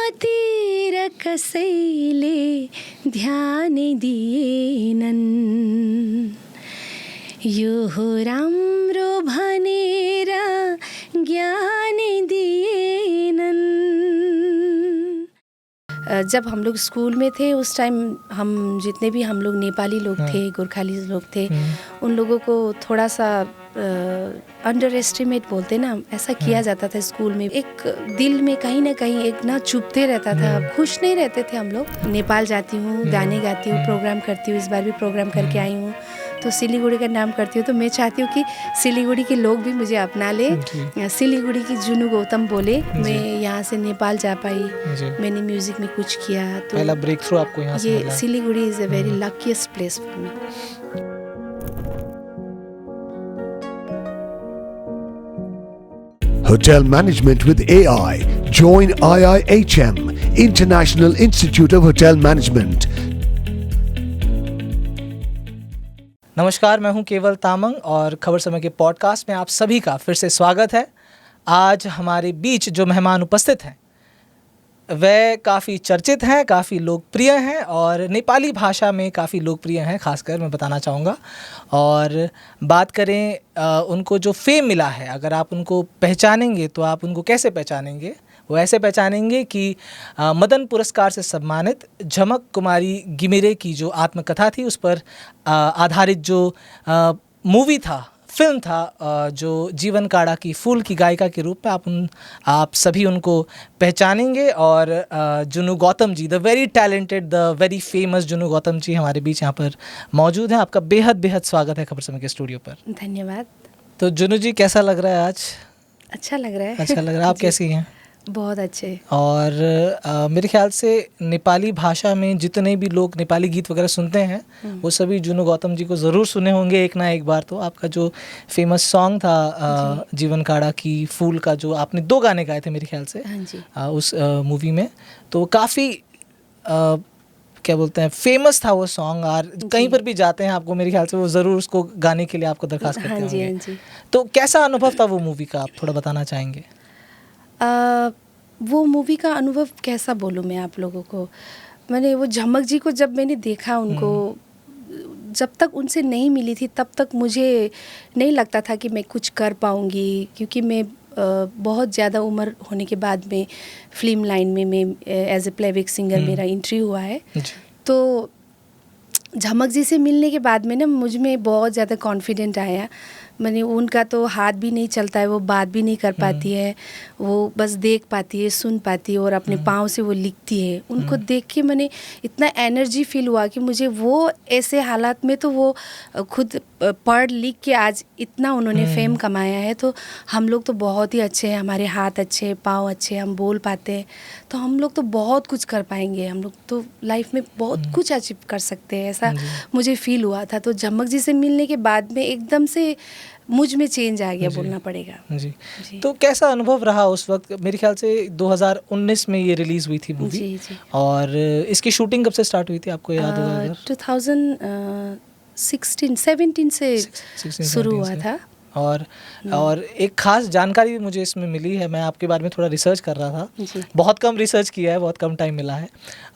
तिर कसैले ध्यान दिएनन्, यो हो राम्रो भनेर ज्ञान दिएनन्। जब हम लोग स्कूल में थे उस टाइम हम जितने भी हम लोग नेपाली लोग थे, गोरखाली लोग थे, उन लोगों को थोड़ा सा अंडर एस्टिमेट बोलते ना, ऐसा किया जाता था स्कूल में। एक दिल में कहीं ना कहीं एक ना चुभते रहता था, खुश नहीं रहते थे हम लोग। नेपाल जाती हूँ, गाने गाती हूँ, प्रोग्राम करती हूँ, इस बार भी प्रोग्राम करके आई हूँ, तो सिलीगुड़ी का नाम करती हूँ। तो मैं चाहती हूँ कि सिलीगुड़ी के लोग भी मुझे अपना ले। सिलीगुड़ी की जुनू गौतम बोले, मैं यहाँ से नेपाल जा पाई, मैंने म्यूजिक में कुछ किया, तो पहला ब्रेक थ्रू आपको यहाँ से मिला। Siliguri is a very luckiest place for me. Hotel Management with AI. Join IIHM, International Institute of Hotel Management. नमस्कार, मैं हूं केवल तामंग और खबर समय के पॉडकास्ट में आप सभी का फिर से स्वागत है। आज हमारे बीच जो मेहमान उपस्थित हैं वह काफ़ी चर्चित हैं, काफ़ी लोकप्रिय हैं और नेपाली भाषा में काफ़ी लोकप्रिय हैं, खासकर मैं बताना चाहूँगा। और बात करें उनको जो फेम मिला है, अगर आप उनको पहचानेंगे तो आप उनको कैसे पहचानेंगे? वो ऐसे पहचानेंगे कि मदन पुरस्कार से सम्मानित झमक कुमारी गिमिरे की जो आत्मकथा थी उस पर आधारित जो मूवी था, फिल्म था, जो जीवन काड़ा की फूल की गायिका के रूप में आप सभी उनको पहचानेंगे। और Junu Gautam ji, the very talented, the very famous Junu Gautam ji हमारे बीच यहाँ पर मौजूद हैं। आपका बेहद बेहद स्वागत है खबर समय के स्टूडियो पर। धन्यवाद। तो जुनू जी, कैसा लग रहा है आज? अच्छा लग रहा है। अच्छा लग रहा है। आप कैसी हैं? बहुत अच्छे। और मेरे ख्याल से नेपाली भाषा में जितने भी लोग नेपाली गीत वगैरह सुनते हैं वो सभी जुनू गौतम जी को ज़रूर सुने होंगे एक ना एक बार। तो आपका जो फेमस सॉन्ग था जीवन काड़ा की फूल का, जो आपने 2 गाने गाए थे मेरे ख्याल से उस मूवी में, तो काफ़ी क्या बोलते हैं, फेमस था वो सॉन्ग। और कहीं पर भी जाते हैं आपको मेरे ख्याल से वो ज़रूर उसको गाने के लिए आपको दरख्वास्त करते होंगे। तो कैसा अनुभव था वो मूवी का, आप थोड़ा बताना चाहेंगे? वो मूवी का अनुभव कैसा बोलूँ मैं आप लोगों को। मैंने वो झमक जी को जब मैंने देखा, उनको जब तक उनसे नहीं मिली थी तब तक मुझे नहीं लगता था कि मैं कुछ कर पाऊँगी, क्योंकि मैं बहुत ज़्यादा उम्र होने के बाद में फिल्म लाइन में मैं एज ए प्लेबैक सिंगर मेरा एंट्री हुआ है। तो झमक जी से मिलने के बाद में ना मुझ में बहुत ज़्यादा कॉन्फिडेंट आया। मैंने उनका तो हाथ भी नहीं चलता है, वो बात भी नहीं कर पाती है, वो बस देख पाती है, सुन पाती है और अपने पाँव से वो लिखती है। उनको देख के मैंने इतना एनर्जी फील हुआ कि मुझे वो ऐसे हालात में तो वो खुद पढ़ लिख के आज इतना उन्होंने फेम कमाया है। तो हम लोग तो बहुत ही अच्छे हैं, हमारे हाथ अच्छे हैं, पाँव अच्छे हैं, हम बोल पाते हैं, तो हम लोग तो बहुत कुछ कर पाएंगे, हम लोग तो लाइफ में बहुत कुछ अचीव कर सकते हैं, ऐसा मुझे फील हुआ था। तो झमक जी से मिलने के बाद में एकदम से मुझ में चेंज आ गया, बोलना पड़ेगा। जी। तो कैसा अनुभव रहा उस वक्त? मेरे ख्याल से 2019 में ये रिलीज़ हुई थी मूवी। जी। और इसकी शूटिंग कब से स्टार्ट हुई थी, आपको याद होगा? 2017 से शुरू हुआ था। और एक ख़ास जानकारी भी मुझे इसमें मिली है, मैं आपके बारे में थोड़ा रिसर्च कर रहा था। बहुत कम रिसर्च किया है, बहुत कम टाइम मिला है,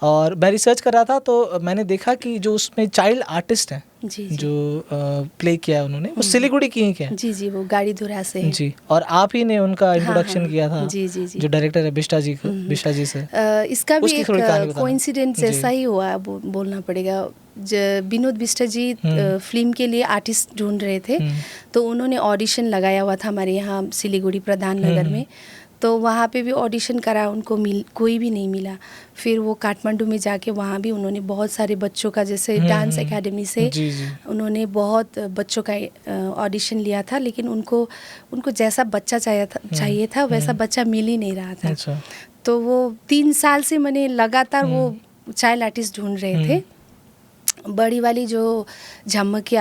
और मैं रिसर्च कर रहा था तो मैंने देखा कि जो उसमें चाइल्ड आर्टिस्ट हैं जो प्ले किया उन्होंने, वो सिलीगुड़ी की ही क्या? जी, वो गाड़ी धुरा से जी। और आप ही ने उनका इंट्रोडक्शन किया था। जी। जो डायरेक्टर है बिष्टा जी से। इसका भी एक कोइंसिडेंस जैसा ही हुआ, बोलना पड़ेगा। विनोद बिष्ट जी फिल्म के लिए आर्टिस्ट ढूंढ रहे थे, तो उन्होंने ऑडिशन लगाया हुआ था हमारे यहाँ सिलीगुड़ी प्रधान नगर में। तो वहाँ पे भी ऑडिशन करा, उनको कोई भी नहीं मिला। फिर वो काठमांडू में जाके वहाँ भी उन्होंने बहुत सारे बच्चों का, जैसे डांस एकेडमी से उन्होंने बहुत बच्चों का ऑडिशन लिया था, लेकिन उनको जैसा बच्चा चाहिए था वैसा बच्चा मिल ही नहीं रहा था। तो वो 3 साल से मैंने लगातार वो चाइल्ड आर्टिस्ट ढूंढ रहे थे। बड़ी वाली जो झमक की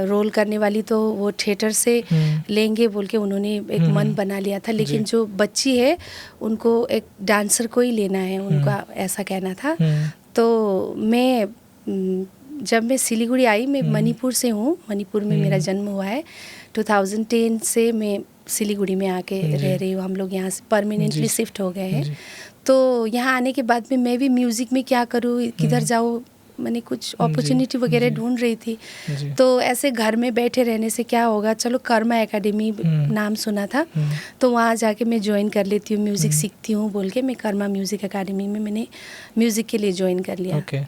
रोल करने वाली तो वो थिएटर से लेंगे बोल के उन्होंने एक मन बना लिया था, लेकिन जो बच्ची है उनको एक डांसर को ही लेना है, उनका ऐसा कहना था। तो जब मैं सिलीगुड़ी आई, मैं मणिपुर से हूँ, मणिपुर में मेरा जन्म हुआ है। 2010 से मैं सिलीगुड़ी में आके जी। रह रही हूँ, हम लोग यहाँ से परमानेंटली जी। शिफ्ट हो गए हैं। जी। तो यहाँ आने के बाद में मैं भी म्यूज़िक में क्या करूँ, किधर जाऊँ, मैंने कुछ अपॉर्चुनिटी वगैरह जी। ढूंढ रही थी। जी। तो ऐसे घर में बैठे रहने से क्या होगा, चलो कर्मा एकेडमी नाम सुना था, तो वहाँ जाके मैं ज्वाइन कर लेती हूँ, म्यूज़िक सीखती हूँ बोल के मैं कर्मा म्यूज़िक एकेडमी में मैंने म्यूज़िक के लिए ज्वाइन कर लिया। ओके।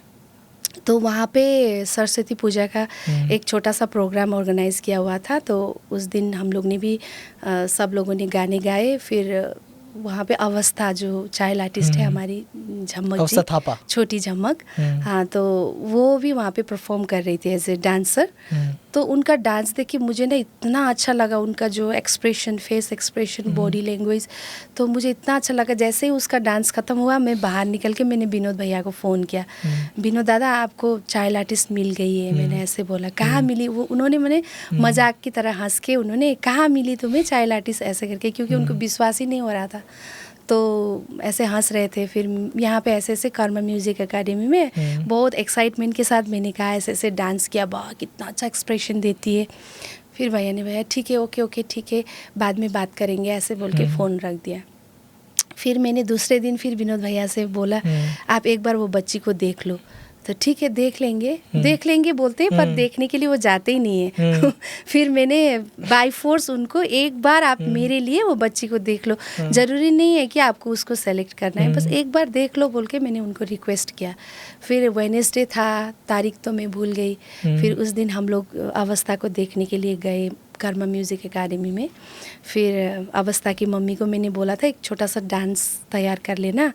तो वहाँ पे सरस्वती पूजा का एक छोटा सा प्रोग्राम ऑर्गेनाइज़ किया हुआ था। तो उस दिन हम लोग ने भी सब लोगों ने गाने गाए। फिर वहाँ पे अवस्था जो चाइल्ड आर्टिस्ट है हमारी, झमक अवस्था जी, थापा, छोटी झमक, हाँ, तो वो भी वहाँ पे परफॉर्म कर रही थी एज ए डांसर। तो उनका डांस देख के मुझे ना इतना अच्छा लगा, उनका जो expression, face expression, body language, तो मुझे इतना अच्छा लगा। जैसे ही उसका डांस ख़त्म हुआ, मैं बाहर निकल के मैंने विनोद भैया को फ़ोन किया, विनोद दादा आपको चाइल्ड आर्टिस्ट मिल गई है। मैंने ऐसे बोला, कहाँ मिली? वो उन्होंने मैंने मजाक की तरह हंस के उन्होंने, कहाँ मिली तुम्हें चाइल्ड आर्टिस्ट, ऐसे करके, क्योंकि उनको विश्वास ही नहीं हो रहा था। तो ऐसे हंस रहे थे। फिर यहाँ पे ऐसे ऐसे कर्मा म्यूज़िक एकेडमी में बहुत एक्साइटमेंट के साथ मैंने कहा, ऐसे ऐसे डांस किया, वाह कितना अच्छा एक्सप्रेशन देती है। फिर भैया ने भैया ठीक है, ओके ओके ठीक है, बाद में बात करेंगे, ऐसे बोल के फ़ोन रख दिया। फिर मैंने दूसरे दिन फिर विनोद भैया से बोला, आप एक बार वो बच्ची को देख लो। तो ठीक है देख लेंगे बोलते हैं, पर देखने के लिए वो जाते ही नहीं है। फिर मैंने बाय फोर्स उनको, एक बार आप मेरे लिए वो बच्ची को देख लो, ज़रूरी नहीं है कि आपको उसको सेलेक्ट करना है, बस एक बार देख लो बोल के मैंने उनको रिक्वेस्ट किया। फिर वेडनेसडे था, तारीख तो मैं भूल गई। फिर उस दिन हम लोग अवस्था को देखने के लिए गए कर्मा म्यूज़िक एकेडमी में। फिर अवस्था की मम्मी को मैंने बोला था एक छोटा सा डांस तैयार कर लेना,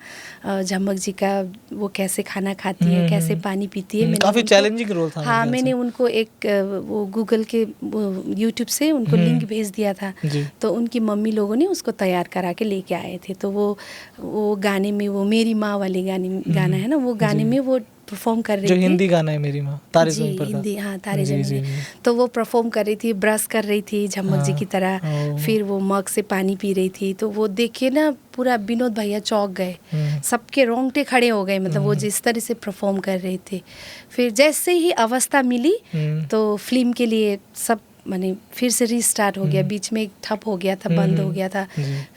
झमक जी का, वो कैसे खाना खाती है, कैसे पानी पीती है। काफ़ी चैलेंजिंग रोल था। हाँ, मैंने उनको एक वो गूगल के यूट्यूब से उनको लिंक भेज दिया था। तो उनकी मम्मी लोगों ने उसको तैयार करा के लेके आए थे। तो वो गाने में, वो मेरी माँ वाली गाना है ना, वो गाने में वो परफॉर्म कर रही थी, जो हिंदी गाना है मेरी माँ, तारे जी, ज़मीं पर था। हिंदी, हाँ, तारे ज़मीं में। तो वो परफॉर्म कर रही थी, ब्रश कर रही थी झमक जी की तरह। फिर वो मग से पानी पी रही थी। तो वो देखिए ना, पूरा विनोद भैया चौंक गए, सबके रोंगटे खड़े हो गए, मतलब वो जिस तरह से परफॉर्म कर रहे थे। फिर जैसे ही अवस्था मिली तो फिल्म के लिए सब माने फिर से रीस्टार्ट हो गया। बीच में एक ठप हो गया था, बंद हो गया था,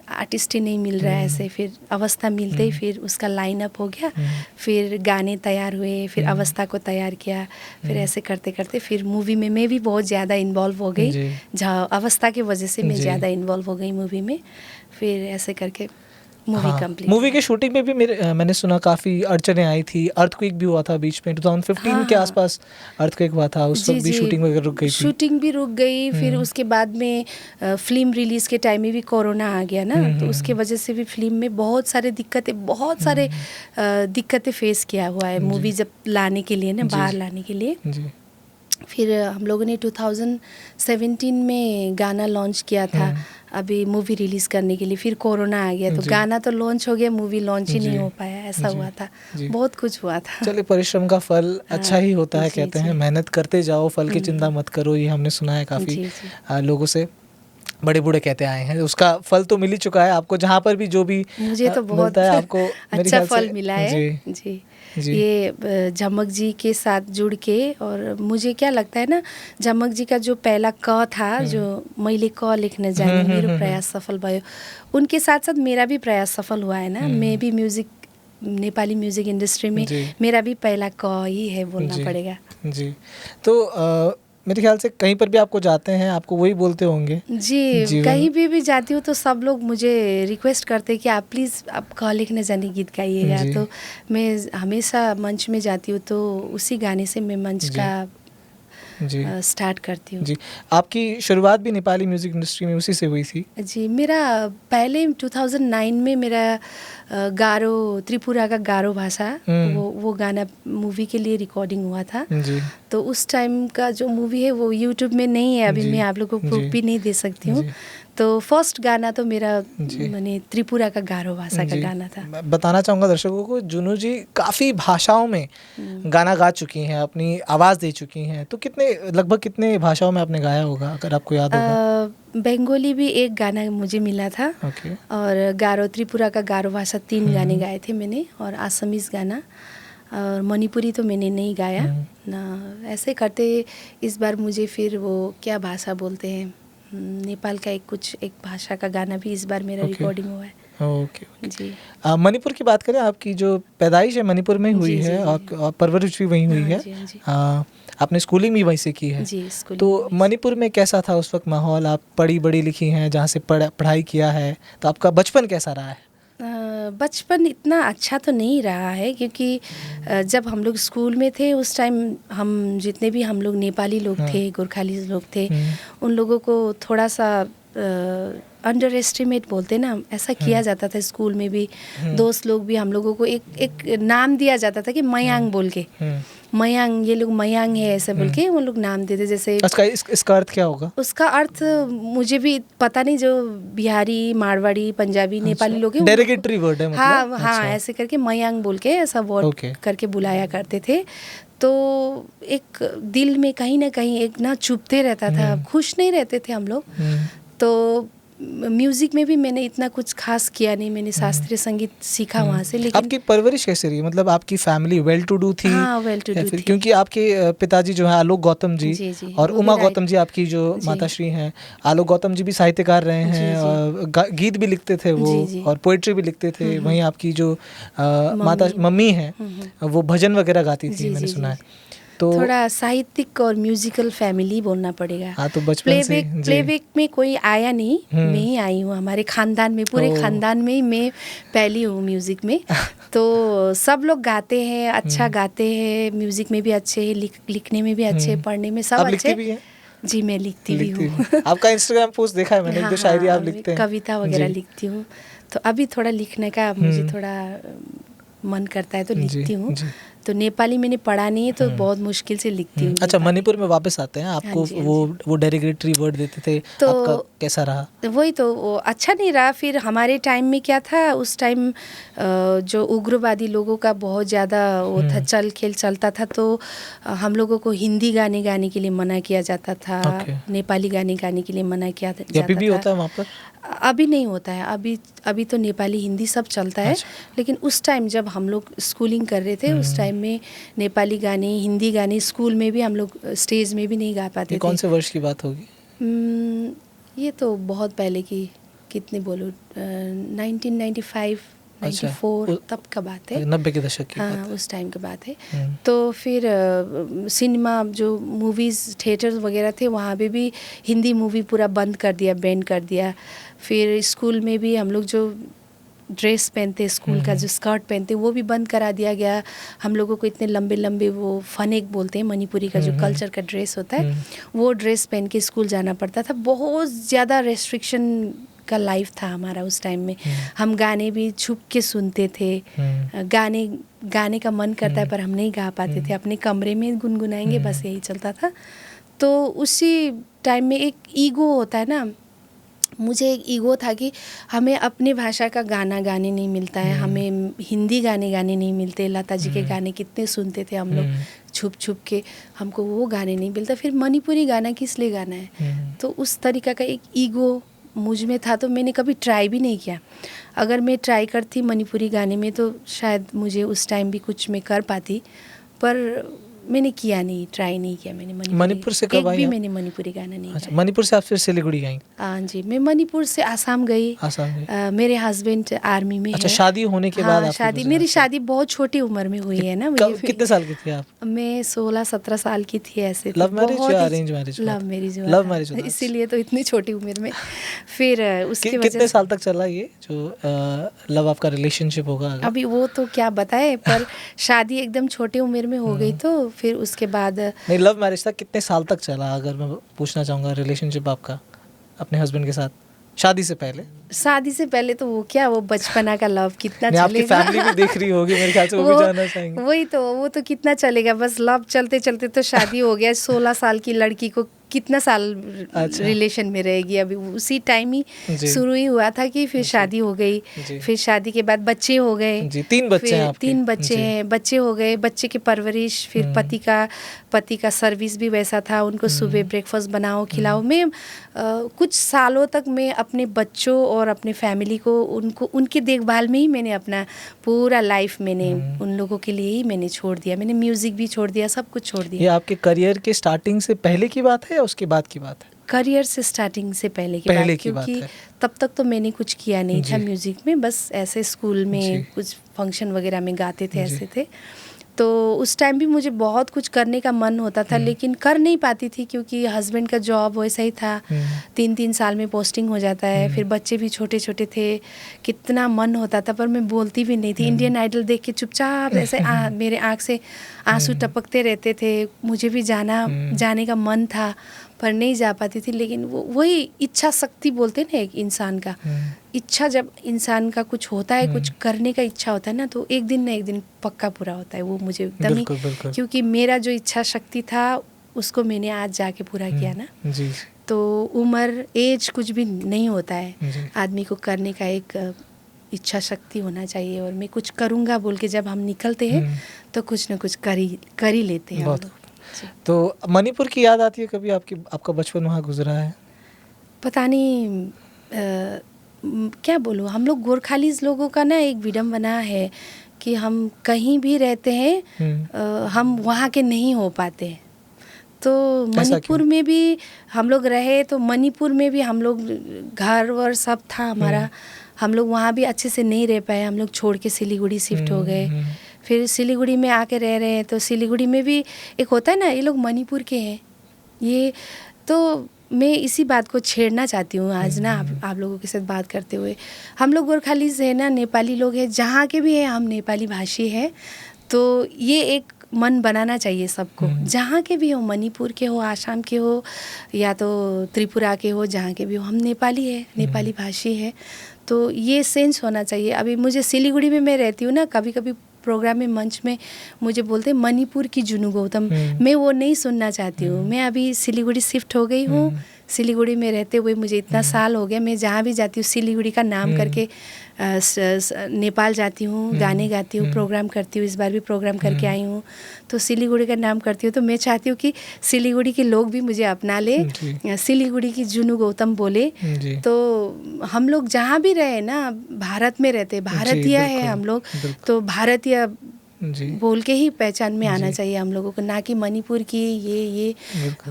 आर्टिस्ट ही नहीं मिल रहा है ऐसे। फिर अवस्था मिलते ही फिर उसका लाइन अप हो गया, फिर गाने तैयार हुए, फिर अवस्था को तैयार किया। फिर ऐसे करते करते फिर मूवी में मैं भी बहुत ज़्यादा इन्वॉल्व हो गई, जहाँ अवस्था की वजह से मैं ज़्यादा इन्वॉल्व हो गई मूवी में। फिर ऐसे करके मूवी कंप्लीट। मूवी की शूटिंग में भी मैंने सुना काफ़ी अड़चनें आई थी, अर्थक्वेक भी हुआ था बीच में, 2015 के आसपास अर्थक्वेक हुआ था, उस वक्त भी शूटिंग वगैरह रुक गई थी। शूटिंग भी रुक गई। फिर उसके बाद में फिल्म रिलीज़ के टाइम में भी कोरोना आ गया ना, तो उसके वजह से भी फिल्म में बहुत सारे दिक्कतें फेस किया हुआ है मूवी जब लाने के लिए ना, बाहर लाने के लिए। फिर हम लोगों ने 2017 में गाना लॉन्च किया था, अभी मूवी रिलीज़ करने के लिए। फिर कोरोना आ गया, तो गाना तो लॉन्च हो गया, मूवी लॉन्च ही नहीं हो पाया, ऐसा हुआ था। बहुत कुछ हुआ था। चलिए, परिश्रम का फल अच्छा ही होता है, कहते हैं मेहनत करते जाओ, फल की चिंता मत करो, ये हमने सुना है काफ़ी लोगों से, बड़े बूढ़े कहते आए हैं। उसका फल तो मिल ही चुका है आपको, जहाँ पर भी जो भी मुझे तो बहुत है आपको अच्छा फल मिला है जी। ये झमक जी के साथ जुड़ के, और मुझे क्या लगता है ना, झमक जी का जो पहला क था, जो मैले क लेख्न जाने, मेरो प्रयास सफल भयो, उनके साथ साथ मेरा भी प्रयास सफल हुआ है ना। मैं भी नेपाली म्यूजिक इंडस्ट्री में मेरा भी पहला क ही है, बोलना पड़ेगा जी। तो मेरे ख्याल से कहीं पर भी आपको जाते हैं, आपको वही बोलते होंगे जी। कहीं भी जाती हूँ तो सब लोग मुझे रिक्वेस्ट करते हैं कि आप प्लीज़ आप क लिखने जाने गीत गाइएगा। तो मैं हमेशा मंच में जाती हूँ तो उसी गाने से मैं मंच का स्टार्ट करती हूँ। जी, आपकी शुरुआत भी नेपाली म्यूज़िक इंडस्ट्री में उसी से हुई थी? जी, मेरा पहले 2009 में मेरा गारो, त्रिपुरा का गारो भाषा, वो गाना मूवी के लिए रिकॉर्डिंग हुआ था। तो उस टाइम का जो मूवी है वो यूट्यूब में नहीं है अभी, मैं आप लोगों को प्रूफ भी नहीं दे सकती हूँ। तो फर्स्ट गाना तो मेरा माने त्रिपुरा का गारो भाषा का गाना था। मैं बताना चाहूँगा दर्शकों को, जुनू जी काफ़ी भाषाओं में गाना गा चुकी हैं, अपनी आवाज़ दे चुकी हैं। तो लगभग कितने भाषाओं में आपने गाया होगा, अगर आपको याद होगा? बंगाली भी एक गाना मुझे मिला था, और गारो, त्रिपुरा का गारो भाषा 3 गाने गाए थे मैंने, और आसामीज़ गाना, और मणिपुरी तो मैंने नहीं गाया ना। ऐसे करते इस बार मुझे फिर वो क्या भाषा बोलते हैं, नेपाल का एक भाषा का गाना भी इस बार मेरा Okay. रिकॉर्डिंग हुआ है। ओके। जी मणिपुर की बात करें, आपकी जो पैदाइश है मणिपुर में ही हुई जी, जी, है जी। और परवरिश भी वहीं हुई हाँ है। जी, हाँ जी। आपने स्कूलिंग भी वहीं से की है। जी स्कूल तो मणिपुर में कैसा था उस वक्त माहौल? आप पढ़ी बड़ी लिखी हैं, जहाँ से पढ़ाई किया है, तो आपका बचपन कैसा रहा है? बचपन इतना अच्छा तो नहीं रहा है, क्योंकि जब हम लोग स्कूल में थे उस टाइम हम जितने भी हम लोग नेपाली लोग हाँ। थे, गोरखाली लोग थे, हम्म, उन लोगों को थोड़ा सा अंडर एस्टिमेट बोलते ना, ऐसा किया जाता था स्कूल में भी। दोस्त लोग भी हम लोगों को एक नाम दिया जाता था कि मयांग बोल के, मयांग, ये लोग मयांग है ऐसे बोल के वो लोग नाम देते। जैसे इसका अर्थ क्या होगा? उसका अर्थ मुझे भी पता नहीं, जो बिहारी, मारवाड़ी, पंजाबी, नेपाली लोग हैं उन लोग को- डेरिगेटरी वर्ड है मतलब? हाँ हाँ, अच्छा। ऐसे करके मयांग बोल के ऐसा वर्ड Okay. करके बुलाया करते थे। तो एक दिल में कहीं ना कहीं एक ना चुभते रहता था, खुश नहीं रहते थे हम लोग। तो म्यूजिक में भी मैंने इतना कुछ खास किया नहीं, मैंने शास्त्रीय संगीत सीखा वहाँ से। लेकिन आपकी परवरिश कैसे रही? मतलब आपकी फैमिली वेल टू डू थी? हाँ, well to या do फिर थी। क्योंकि आपके पिताजी जो हैं आलोक गौतम जी, जी, जी, और वो भी उमा राइट- गौतम जी आपकी जो जी। माताश्री हैं, आलोक गौतम जी भी साहित्यकार रहे जी, हैं जी। और गीत भी लिखते थे वो, जी, जी। और पोइट्री भी लिखते थे। वहीं आपकी जो माता मम्मी। मम्मी हैं वो भजन वगैरह गाती थी, जी, मैंने जी, सुना जी। है। तो थोड़ा साहित्यिक और म्यूजिकल फैमिली बोलना पड़ेगा। हाँ, तो बचपन से प्लेबैक में कोई आया नहीं, मैं ही आई हूँ हमारे खानदान में, पूरे ओह। खानदान में ही मैं पहली हूँ म्यूजिक में। तो सब लोग गाते हैं, अच्छा गाते हैं, म्यूजिक में भी अच्छे हैं, लिखने में भी अच्छे, पढ़ने में सब आप अच्छे। लिखती भी हैं? जी मैं लिखती भी हूँ। आपका इंस्टाग्राम पोस्ट देखा है मैंने, एक दो शायरी आप मैं लिखते हैं। कविता वगैरह जी। लिखती हूँ। तो अभी थोड़ा लिखने का मुझे थोड़ा मन करता है तो जी, लिखती हूँ। जी। तो नेपाली मैंने पढ़ा नहीं है तो बहुत मुश्किल से लिखती हूँ। अच्छा, नेपाली। मणिपुर में वापस आते हैं, आपको हाँ जी, हाँ वो डेरिगेटरी वर्ड देते थे, तो आपका कैसा रहा? वही तो वो अच्छा नहीं रहा। फिर हमारे टाइम में क्या था, उस टाइम जो उग्रवादी लोगों का बहुत ज़्यादा वो था, चल खेल चलता था। तो हम लोगों को हिंदी गाने गाने के लिए मना किया जाता था, Okay. नेपाली गाने गाने के लिए मना किया ये जाता अभी भी था। होता है वहाँ पर? अभी नहीं होता है, अभी तो नेपाली हिंदी सब चलता है। अच्छा। लेकिन उस टाइम जब हम लोग स्कूलिंग कर रहे थे उस टाइम में नेपाली गाने, हिंदी गाने स्कूल में भी हम लोग स्टेज में भी नहीं गा पाते ये थे। कौन से वर्ष की बात होगी? ये तो बहुत पहले की, कितने बोलो, 1995 अच्छा। 94 तब का बात है। 90 के दशक की हाँ, बात उस टाइम की बात है। है। तो फिर सिनेमा जो मूवीज़ थिएटर्स वगैरह थे वहाँ पे भी हिंदी मूवी पूरा बंद कर दिया, बैन कर दिया। फिर स्कूल में भी हम लोग जो ड्रेस पहनते, स्कूल का जो स्कर्ट पहनते, वो भी बंद करा दिया गया। हम लोगों को इतने लंबे लंबे वो फनेक बोलते हैं, मणिपुरी का जो कल्चर का ड्रेस होता है, वो ड्रेस पहन के स्कूल जाना पड़ता था। बहुत ज़्यादा रेस्ट्रिक्शन का लाइफ था हमारा उस टाइम में। हम गाने भी छुप के सुनते थे। गाने का मन करता है पर हम नहीं गा पाते थे, अपने कमरे में गुनगुनाएंगे, बस यही चलता था। तो उसी टाइम में एक ईगो होता है ना, मुझे एक ईगो था कि हमें अपने भाषा का गाना गाने नहीं मिलता है, हमें हिंदी गाने गाने नहीं मिलते। लता जी के गाने कितने सुनते थे हम लोग छुप छुप के, हमको वो गाने नहीं मिलता। फिर मणिपुरी गाना किस लिए गाना है? तो उस तरीका का एक ईगो मुझ में था, तो मैंने कभी ट्राई भी नहीं किया। अगर मैं ट्राई करती मणिपुरी गाने में तो शायद मुझे उस टाइम भी कुछ मैं कर पाती, पर मैंने किया नहीं, ट्राई नहीं किया मैंने। मणिपुर से कब आई आप? मैंने मणिपुरी गाना नहीं अच्छा, गाया। मणिपुर से आप फिर सिलीगुड़ी गई? हाँ जी, मैं मणिपुर से आसाम गई। आसाम गई। मेरे हस्बैंड आर्मी में अच्छा, है। शादी होने के बाद हाँ, आपकी शादी, गुजरात मेरी से? शादी बहुत छोटी उम्र में हुई है ना। मुझे कितने साल की थी आप? मैं 16-17 साल की थी ऐसे। लव मैरिज या अरेंज मैरिज? लव मैरिज हुआ लव था। मैरिज हुआ था। इसीलिए तो इतनी छोटी उम्र में। फिर उसकी वजह कितने से साल तक चला ये जो लव आपका रिलेशनशिप होगा अगर? अभी वो तो क्या बताए, पर शादी एकदम छोटी उम्र में हो गई। तो फिर उसके बाद नहीं, लव मैरिज था, कितने साल तक चला अगर मैं पूछना चाहूँगा रिलेशनशिप आपका अपने हस्बैंड के साथ शादी से पहले? शादी से पहले तो वो क्या, वो बचपना का लव कितना नहीं, आपकी चलेगा। फैमिली भी देख रही होगी मेरे ख्याल से, वो भी जानना चाहेंगे। वही तो, वो तो कितना चलेगा, बस लव चलते चलते तो शादी हो गया। 16 साल की लड़की को कितना साल अच्छा। रिलेशन में रहेगी। अभी उसी टाइम ही जी। शुरू ही हुआ था कि फिर शादी हो गई। जी। फिर शादी के बाद बच्चे हो गए जी, 3 बच्चे हैं आपके? 3 बच्चे जी। हैं, बच्चे हो गए, बच्चे की परवरिश, फिर पति का सर्विस भी वैसा था, उनको सुबह ब्रेकफास्ट बनाओ खिलाओ। मैं कुछ सालों तक मैं अपने बच्चों और अपने फैमिली को उनकी देखभाल में ही मैंने अपना पूरा लाइफ मैंने उन लोगों के लिए ही मैंने छोड़ दिया। मैंने म्यूज़िक भी छोड़ दिया, सब कुछ छोड़ दिया। ये आपके करियर के स्टार्टिंग से पहले की बात है या उसके बाद की बात है? करियर से स्टार्टिंग से पहले की पहले बात, की बात क्योंकि है। तब तक तो मैंने कुछ किया नहीं था जी। म्यूज़िक में, बस ऐसे स्कूल जी। में कुछ फंक्शन वगैरह में गाते थे, जी। ऐसे थे। तो उस टाइम भी मुझे बहुत कुछ करने का मन होता था, लेकिन कर नहीं पाती थी क्योंकि हस्बैंड का जॉब वैसा ही था। 3-3 साल में पोस्टिंग हो जाता है, फिर बच्चे भी छोटे छोटे थे। कितना मन होता था पर मैं बोलती भी नहीं थी। इंडियन आइडल देख के चुपचाप ऐसे मेरे आँख से आंसू टपकते रहते थे। मुझे भी जाने का मन था पर नहीं जा पाती थी। लेकिन वही इच्छा शक्ति बोलते हैं ना एक इंसान का, इच्छा जब इंसान का कुछ होता है, कुछ करने का इच्छा होता है ना, तो एक दिन ना एक दिन पक्का पूरा होता है। वो मुझे एकदम ही, बिल्कुल, बिल्कुल। क्योंकि मेरा जो इच्छा शक्ति था उसको मैंने आज जाके पूरा किया ना। जी। तो उम्र एज कुछ भी नहीं होता है, जी। आदमी को करने का एक इच्छा शक्ति होना चाहिए। और मैं कुछ करूँगा बोल के जब हम निकलते हैं तो कुछ ना कुछ कर ही लेते हैं हम बहुत। लोग। जी। तो मणिपुर की याद आती है कभी? आपका बचपन वहाँ गुजरा है? पता नहीं क्या बोलूँ, हम लोग गोरखालीज लोगों का ना एक विडम्बना है कि हम कहीं भी रहते हैं, हम वहाँ के नहीं हो पाते। तो मणिपुर में भी हम लोग रहे, तो मणिपुर में भी हम लोग घर वर सब था हमारा, हम लोग वहाँ भी अच्छे से नहीं रह पाए। हम लोग छोड़ के सिलीगुड़ी शिफ्ट हो गए, फिर सिलीगुड़ी में आके रह रहे हैं। तो सिलीगुड़ी में भी एक होता है ना, ये लोग मणिपुर के हैं ये। तो मैं इसी बात को छेड़ना चाहती हूँ आज ना आप लोगों के साथ बात करते हुए। हम लोग गोरखाली से है ना, नेपाली लोग हैं, जहाँ के भी हैं हम नेपाली भाषी हैं। तो ये एक मन बनाना चाहिए सबको, जहाँ के भी हो, मणिपुर के हो, आसाम के हो, या तो त्रिपुरा के हो, जहाँ के भी हो, हम नेपाली है, नेपाली भाषी है। तो ये सेंस होना चाहिए। अभी मुझे सिलीगुड़ी में मैं रहती हूँ ना, कभी कभी प्रोग्राम में मंच में मुझे बोलते हैं मणिपुर की जुनू गौतम, मैं वो नहीं सुनना चाहती हूँ। मैं अभी सिलीगुड़ी शिफ्ट हो गई हूँ, सिलीगुड़ी में रहते हुए मुझे इतना साल हो गया। मैं जहाँ भी जाती हूँ सिलीगुड़ी का नाम करके नेपाल जाती हूँ, गाने गाती हूँ, प्रोग्राम करती हूँ। इस बार भी प्रोग्राम करके आई हूँ, तो सिलीगुड़ी का नाम करती हूँ। तो मैं चाहती हूँ कि सिलीगुड़ी के लोग भी मुझे अपना ले, सिलीगुड़ी की जुनू गौतम बोले। तो हम लोग जहाँ भी रहे ना, भारत में रहते, भारतीय है हम लोग, तो भारतीय बोल के ही पहचान में आना चाहिए हम लोगों को, ना कि मणिपुर की ये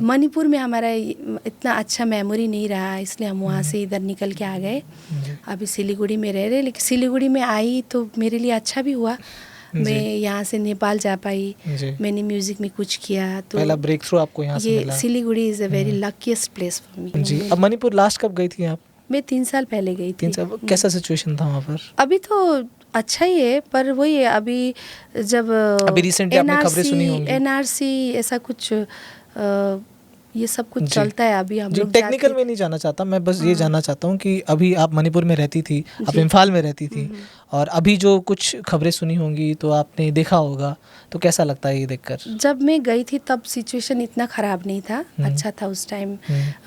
मणिपुर में हमारा इतना अच्छा मेमोरी नहीं रहा, इसलिए हम वहाँ से इधर निकल के आ गए। अभी सिलीगुड़ी में रह रहे, लेकिन सिलीगुड़ी में आई तो मेरे लिए अच्छा भी हुआ। मैं यहाँ से नेपाल जा पाई, मैंने म्यूजिक में कुछ किया। तो पहला ब्रेक थ्रू आपको यहाँ से मिला। Siliguri is a very luckiest place for me. जी। अब मणिपुर लास्ट कब गई थी आप? मैं 3 साल पहले गई थी। 3 साल। कैसा सिचुएशन था वहाँ पर? अभी तो अच्छा ही है, पर वही है, अभी जब रिसेंटली आपने खबरें सुनी होंगी, NRC ऐसा कुछ ये सब कुछ चलता है। अभी हम लोग टेक्निकल में नहीं जाना चाहता मैं, बस ये जानना चाहता हूँ कि अभी आप मणिपुर में रहती थी, आप इम्फाल में रहती थी, और अभी जो कुछ खबरें सुनी होंगी तो आपने देखा होगा, तो कैसा लगता है ये देखकर? जब मैं गई थी तब सिचुएशन इतना ख़राब नहीं था, अच्छा था उस टाइम।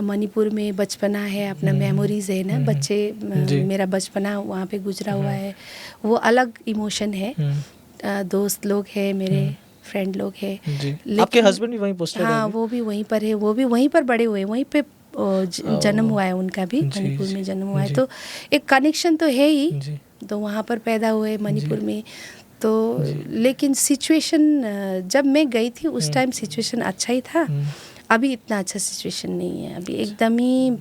मणिपुर में बचपना है, अपना मेमोरीज है ना, बच्चे मेरा बचपना वहाँ पे गुजरा हुआ है, वो अलग इमोशन है। दोस्त लोग हैं मेरे, फ्रेंड लोग हैं। आपके हस्बैंड भी वहीं पोस्टेड है? हाँ, वो भी वहीं पर है, वो भी वहीं पर बड़े हुए, वहीं पे जन्म हुआ है उनका भी, मणिपुर में जन्म हुआ है। तो एक कनेक्शन तो है ही, तो वहाँ पर पैदा हुए मणिपुर में। तो लेकिन सिचुएशन जब मैं गई थी उस टाइम सिचुएशन अच्छा ही था, अभी इतना अच्छा सिचुएशन नहीं है, अभी एकदम ही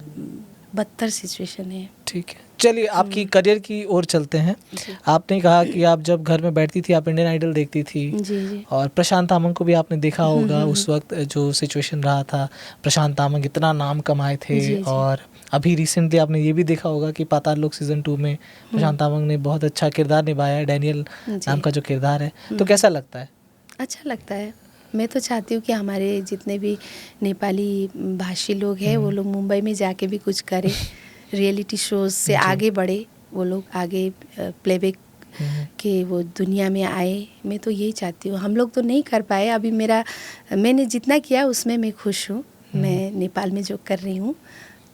बदतर सिचुएशन है। ठीक है, चलिए आपकी करियर की ओर चलते हैं। आपने कहा कि आप जब घर में बैठती थी आप इंडियन आइडल देखती थी, जी। और प्रशांत तामंग को भी आपने देखा होगा। उस वक्त जो सिचुएशन रहा था, प्रशांत तामंग इतना नाम कमाए थे। जी। और अभी रिसेंटली आपने ये भी देखा होगा कि पाताल लोक सीज़न 2 में प्रशांत तामंग ने बहुत अच्छा किरदार निभाया है, डैनियल नाम का जो किरदार है। तो कैसा लगता है? अच्छा लगता है। मैं तो चाहती हूँ कि हमारे जितने भी नेपाली भाषी लोग हैं वो लोग मुंबई में जाके भी कुछ करें, रियलिटी शोज से आगे बढ़े, वो लोग आगे प्लेबैक के वो दुनिया में आए। मैं तो यही चाहती हूँ। हम लोग तो नहीं कर पाए अभी, मैंने जितना किया उसमें मैं खुश हूँ। मैं नेपाल में जो कर रही हूँ,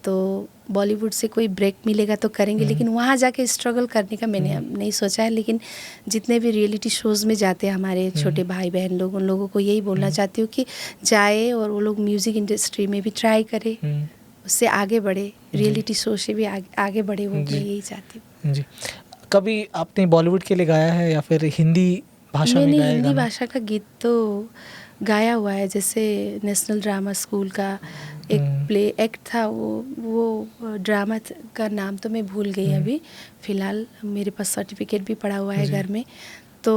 तो बॉलीवुड से कोई ब्रेक मिलेगा तो करेंगे, लेकिन वहाँ जाके स्ट्रगल करने का मैंने नहीं सोचा है। लेकिन जितने भी रियलिटी शोज़ में जाते हैं हमारे छोटे भाई बहन लोग, उन लोगों को यही बोलना चाहती हूँ कि जाए और वो लोग म्यूज़िक इंडस्ट्री में भी ट्राई करें, उससे आगे बढ़े, रियलिटी शो से भी आगे बढ़े, वो मैं यही चाहती हूँ। जी। कभी आपने बॉलीवुड के लिए गाया है या फिर हिंदी भाषा में गाया? मैंने हिंदी भाषा का गीत तो गाया हुआ है, जैसे नेशनल ड्रामा स्कूल का एक प्ले एक्ट था, वो ड्रामा का नाम तो मैं भूल गई अभी फ़िलहाल, मेरे पास सर्टिफिकेट भी पड़ा हुआ है घर में, तो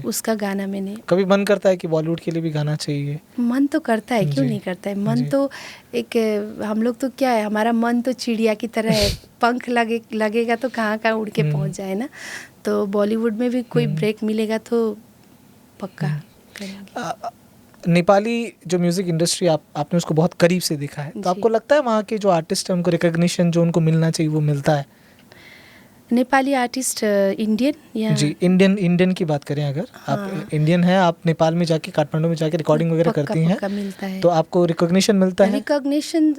उसका गाना मैंने। कभी मन करता है कि बॉलीवुड के लिए भी गाना चाहिए? मन तो करता है, क्यों नहीं करता है मन। तो एक हम लोग तो क्या है, हमारा मन तो चिड़िया की तरह है, पंख लगेगा तो कहाँ कहाँ उड़ के पहुँच जाए ना। तो बॉलीवुड में भी कोई ब्रेक मिलेगा तो पक्का करेंगे। नेपाली जो म्यूज़िक इंडस्ट्री आपने उसको बहुत करीब से देखा है, तो आपको लगता है वहाँ के जो आर्टिस्ट हैं उनको रिकॉग्निशन जो उनको मिलना चाहिए वो मिलता है? नेपाली आर्टिस्ट इंडियन या जी, इंडियन की बात करें अगर आप इंडियन हैं, आप नेपाल में जाके काठमांडू में जाके रिकॉर्डिंग वगैरह करती हैं, मिलता है। तो आपको रिकॉग्निशन मिलता है? रिकॉग्निशन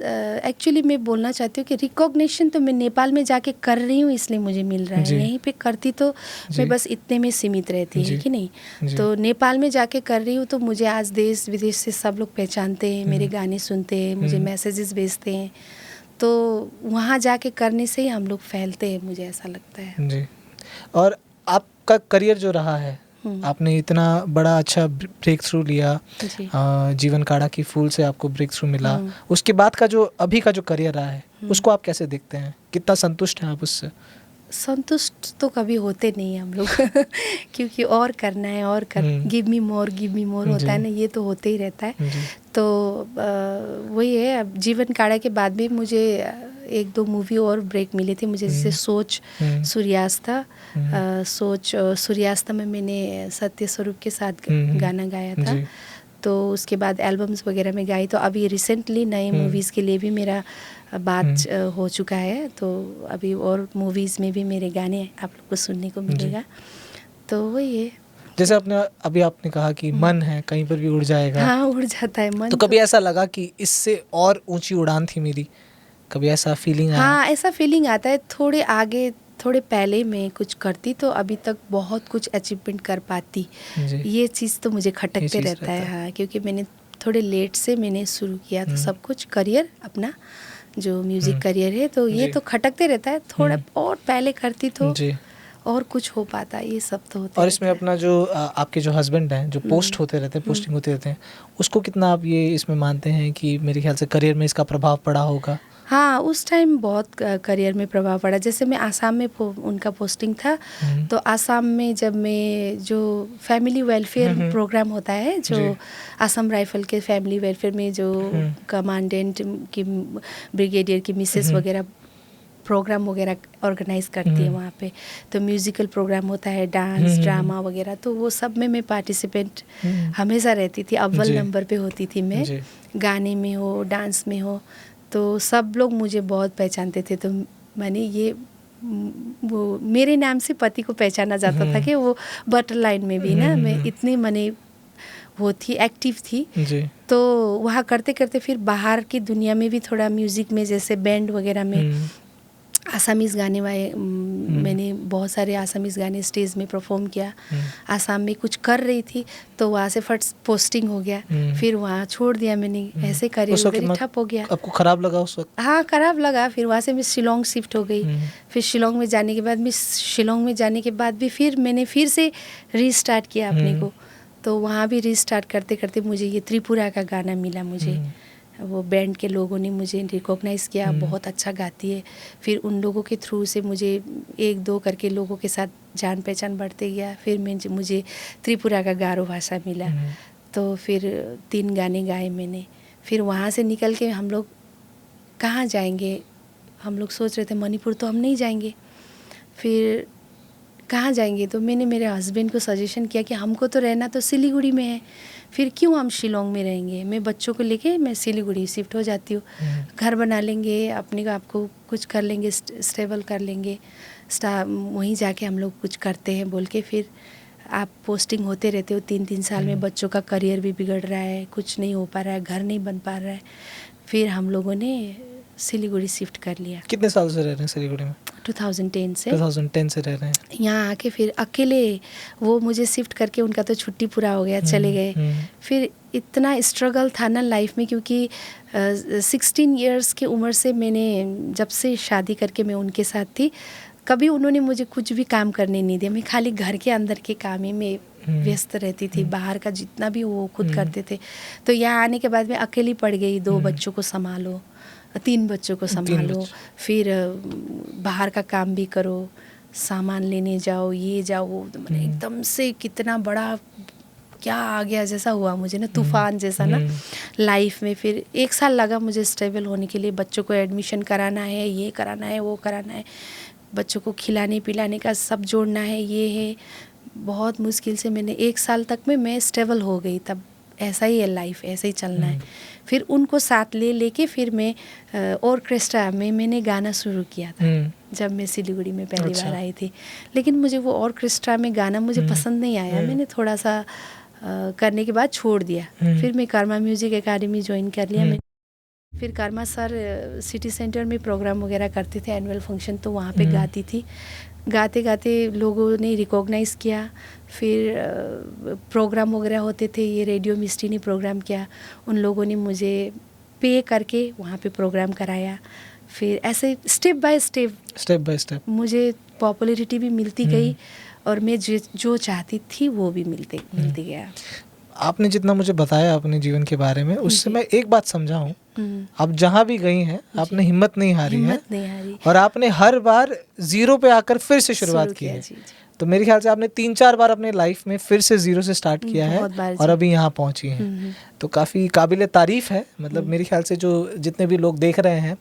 एक्चुअली मैं बोलना चाहती हूँ कि रिकॉग्निशन तो मैं नेपाल में जाके कर रही हूँ इसलिए मुझे मिल रहा है, यहीं पे करती तो मैं बस इतने में सीमित रहती है कि नहीं। तो नेपाल में जाके कर रही हूँ तो मुझे आज देश विदेश से सब लोग पहचानते हैं, मेरे गाने सुनते हैं, मुझे मैसेजेस भेजते हैं, तो वहाँ जाके करने से ही हम लोग फैलते हैं, मुझे ऐसा लगता है। जी। और आपका करियर जो रहा है, आपने इतना बड़ा अच्छा ब्रेक थ्रू लिया, जीवन काढ़ा की फूल से आपको ब्रेक थ्रू मिला, उसके बाद का जो अभी का जो करियर रहा है उसको आप कैसे देखते हैं? कितना संतुष्ट हैं आप उससे? संतुष्ट तो कभी होते नहीं हम लोग क्योंकि और करना है, और गिव मी मोर होता है ना, ये तो होते ही रहता है। तो वही है, अब जीवन काढ़ा के बाद भी मुझे 1-2 मूवी और ब्रेक मिले थे मुझे, जैसे सोच सूर्यास्त था, सोच सूर्यास्त में मैंने सत्य स्वरूप के साथ गाना गाया था, तो उसके बाद एल्बम्स वगैरह में गाई। तो अभी रिसेंटली नए मूवीज़ के लिए भी मेरा बात हो चुका है, तो अभी और मूवीज़ में भी मेरे गाने आप लोग को सुनने को मिलेगा। तो वही है, जैसे आपने कहा कि मन है कहीं पर भी उड़ जाएगा। हाँ, उड़ जाता है मन। तो कभी ऐसा लगा कि इससे और ऊंची उड़ान थी मेरी, कभी ऐसा फीलिंग आया? हाँ, ऐसा फीलिंग आता है, थोड़े आगे थोड़े पहले मैं कुछ करती तो अभी तक बहुत कुछ अचीवमेंट कर पाती, ये चीज़ तो मुझे खटकते रहता है। हाँ, क्योंकि मैंने थोड़े लेट से मैंने शुरू किया था सब कुछ, करियर अपना जो म्यूज़िक करियर है, तो ये तो खटकते रहता है, थोड़ा और पहले करती तो और कुछ हो पाता, ये सब तो होता है। और इसमें अपना जो आपके जो हस्बैंड हैं जो पोस्टिंग होते रहते हैं, उसको कितना आप ये इसमें मानते हैं कि मेरे ख्याल से करियर में इसका प्रभाव पड़ा होगा? हाँ, उस टाइम बहुत करियर में प्रभाव पड़ा। जैसे मैं आसाम में उनका पोस्टिंग था, तो आसाम में जब मैं जो फैमिली वेलफेयर प्रोग्राम होता है, जो आसाम राइफल के फैमिली वेलफेयर में जो कमांडेंट की, ब्रिगेडियर की मिसेस वगैरह प्रोग्राम वगैरह ऑर्गेनाइज करती है वहाँ पे, तो म्यूज़िकल प्रोग्राम होता है, डांस ड्रामा वगैरह, तो वो सब में मैं पार्टिसिपेंट हमेशा रहती थी, अव्वल नंबर पे होती थी मैं, गाने में हो डांस में हो, तो सब लोग मुझे बहुत पहचानते थे। तो मैंने ये वो मेरे नाम से पति को पहचाना जाता था कि वो बटर लाइन में भी ना मैं इतनी मैंने वो थी, एक्टिव थी। तो वहाँ करते करते फिर बाहर की दुनिया में भी थोड़ा म्यूज़िक में, जैसे बैंड वगैरह में आसामीज़ गाने वाले, मैंने बहुत सारे आसामीज़ गाने स्टेज में परफॉर्म किया। आसाम में कुछ कर रही थी तो वहाँ से फट पोस्टिंग हो गया, फिर वहाँ छोड़ दिया मैंने, ऐसे करियर मेरी ठप हो गया। आपको खराब लगा उस वक्त? हाँ, खराब लगा। फिर वहाँ से मैं शिलोंग शिफ्ट हो गई। फिर शिलोंग में जाने के बाद भी फिर मैंने फिर से रीस्टार्ट किया अपने को, तो वहाँ भी रीस्टार्ट करते करते मुझे ये त्रिपुरा का गाना मिला। मुझे वो बैंड के लोगों ने मुझे रिकॉग्नाइज़ किया, बहुत अच्छा गाती है। फिर उन लोगों के थ्रू से मुझे 1-2 करके लोगों के साथ जान पहचान बढ़ते गया। फिर मुझे त्रिपुरा का गारो भाषा मिला, तो फिर 3 गाने गाए मैंने। फिर वहाँ से निकल के हम लोग कहाँ जाएंगे, हम लोग सोच रहे थे मणिपुर तो हम नहीं जाएंगे, फिर कहाँ जाएंगे, तो मैंने मेरे हस्बैंड को सजेशन किया कि हमको तो रहना तो सिलीगुड़ी में है, फिर क्यों हम शिलोंग में रहेंगे, मैं बच्चों को लेके मैं सिलीगुड़ी शिफ्ट हो जाती हूँ, घर बना लेंगे अपने को, आपको कुछ कर लेंगे, स्टेबल कर लेंगे, वहीं जाके हम लोग कुछ करते हैं बोल के। फिर आप पोस्टिंग होते रहते हो 3-3 साल में, बच्चों का करियर भी बिगड़ रहा है, कुछ नहीं हो पा रहा है, घर नहीं बन पा रहा है। फिर हम लोगों ने सिलीगुड़ी शिफ्ट कर लिया। कितने साल से रह रहे हैं सिलीगुड़ी में? 2010 से। 2010 से रह रहे हैं यहाँ आके। फिर अकेले वो मुझे शिफ्ट करके, उनका तो छुट्टी पूरा हो गया, चले गए। फिर इतना स्ट्रगल था ना लाइफ में, क्योंकि 16 इयर्स की उम्र से मैंने, जब से शादी करके मैं उनके साथ थी, कभी उन्होंने मुझे कुछ भी काम करने नहीं दिया। मैं खाली घर के अंदर के काम ही में व्यस्त रहती थी, बाहर का जितना भी वो खुद करते थे। तो यहाँ आने के बाद मैं अकेली पड़ गई, 2 बच्चों को संभालो, 3 बच्चों को संभालो, फिर बाहर का काम भी करो, सामान लेने जाओ, ये जाओ, वो मैंने एकदम से कितना बड़ा क्या आ गया जैसा हुआ मुझे ना, तूफान जैसा ना लाइफ में। फिर 1 साल लगा मुझे स्टेबल होने के लिए, बच्चों को एडमिशन कराना है, ये कराना है, वो कराना है, बच्चों को खिलाने पिलाने का सब जोड़ना है, ये है। बहुत मुश्किल से मैंने 1 साल तक में मैं स्टेबल हो गई। तब ऐसा ही है लाइफ, ऐसे ही चलना है। फिर उनको साथ लेके फिर मैं ऑर्केस्ट्रा में मैंने गाना शुरू किया था जब मैं सिलीगुड़ी में पहली बार आई थी। लेकिन मुझे वो ऑर्केस्ट्रा में गाना मुझे पसंद नहीं आया, मैंने थोड़ा सा करने के बाद छोड़ दिया। फिर मैं कर्मा म्यूज़िक एकेडमी ज्वाइन कर लिया। मैं फिर कर्मा सर सिटी सेंटर में प्रोग्राम वगैरह करते थे, एनुअल फंक्शन, तो वहाँ पे गाती थी। गाते गाते लोगों ने रिकॉग्नाइज़ किया। फिर प्रोग्राम वगैरह होते थे, ये रेडियो मिस्टी ने प्रोग्राम किया, उन लोगों ने मुझे पे करके वहाँ पे प्रोग्राम कराया। फिर ऐसे स्टेप बाय स्टेप मुझे पॉपुलैरिटी भी मिलती गई और मैं जो चाहती थी वो भी मिलती गया। आपने जितना मुझे बताया अपने जीवन के बारे में, उससे मैं एक बात समझा हूँ, आप जहाँ भी गई हैं आपने हिम्मत नहीं हारी है और आपने हर बार 0 पे आकर फिर से शुरुआत की है। तो मेरे ख्याल से आपने 3-4 बार अपने लाइफ में फिर से 0 से स्टार्ट किया है और अभी यहाँ पहुँची हैं। तो काफ़ी काबिले तारीफ़ है। मतलब मेरे ख्याल से जो जितने भी लोग देख रहे हैं,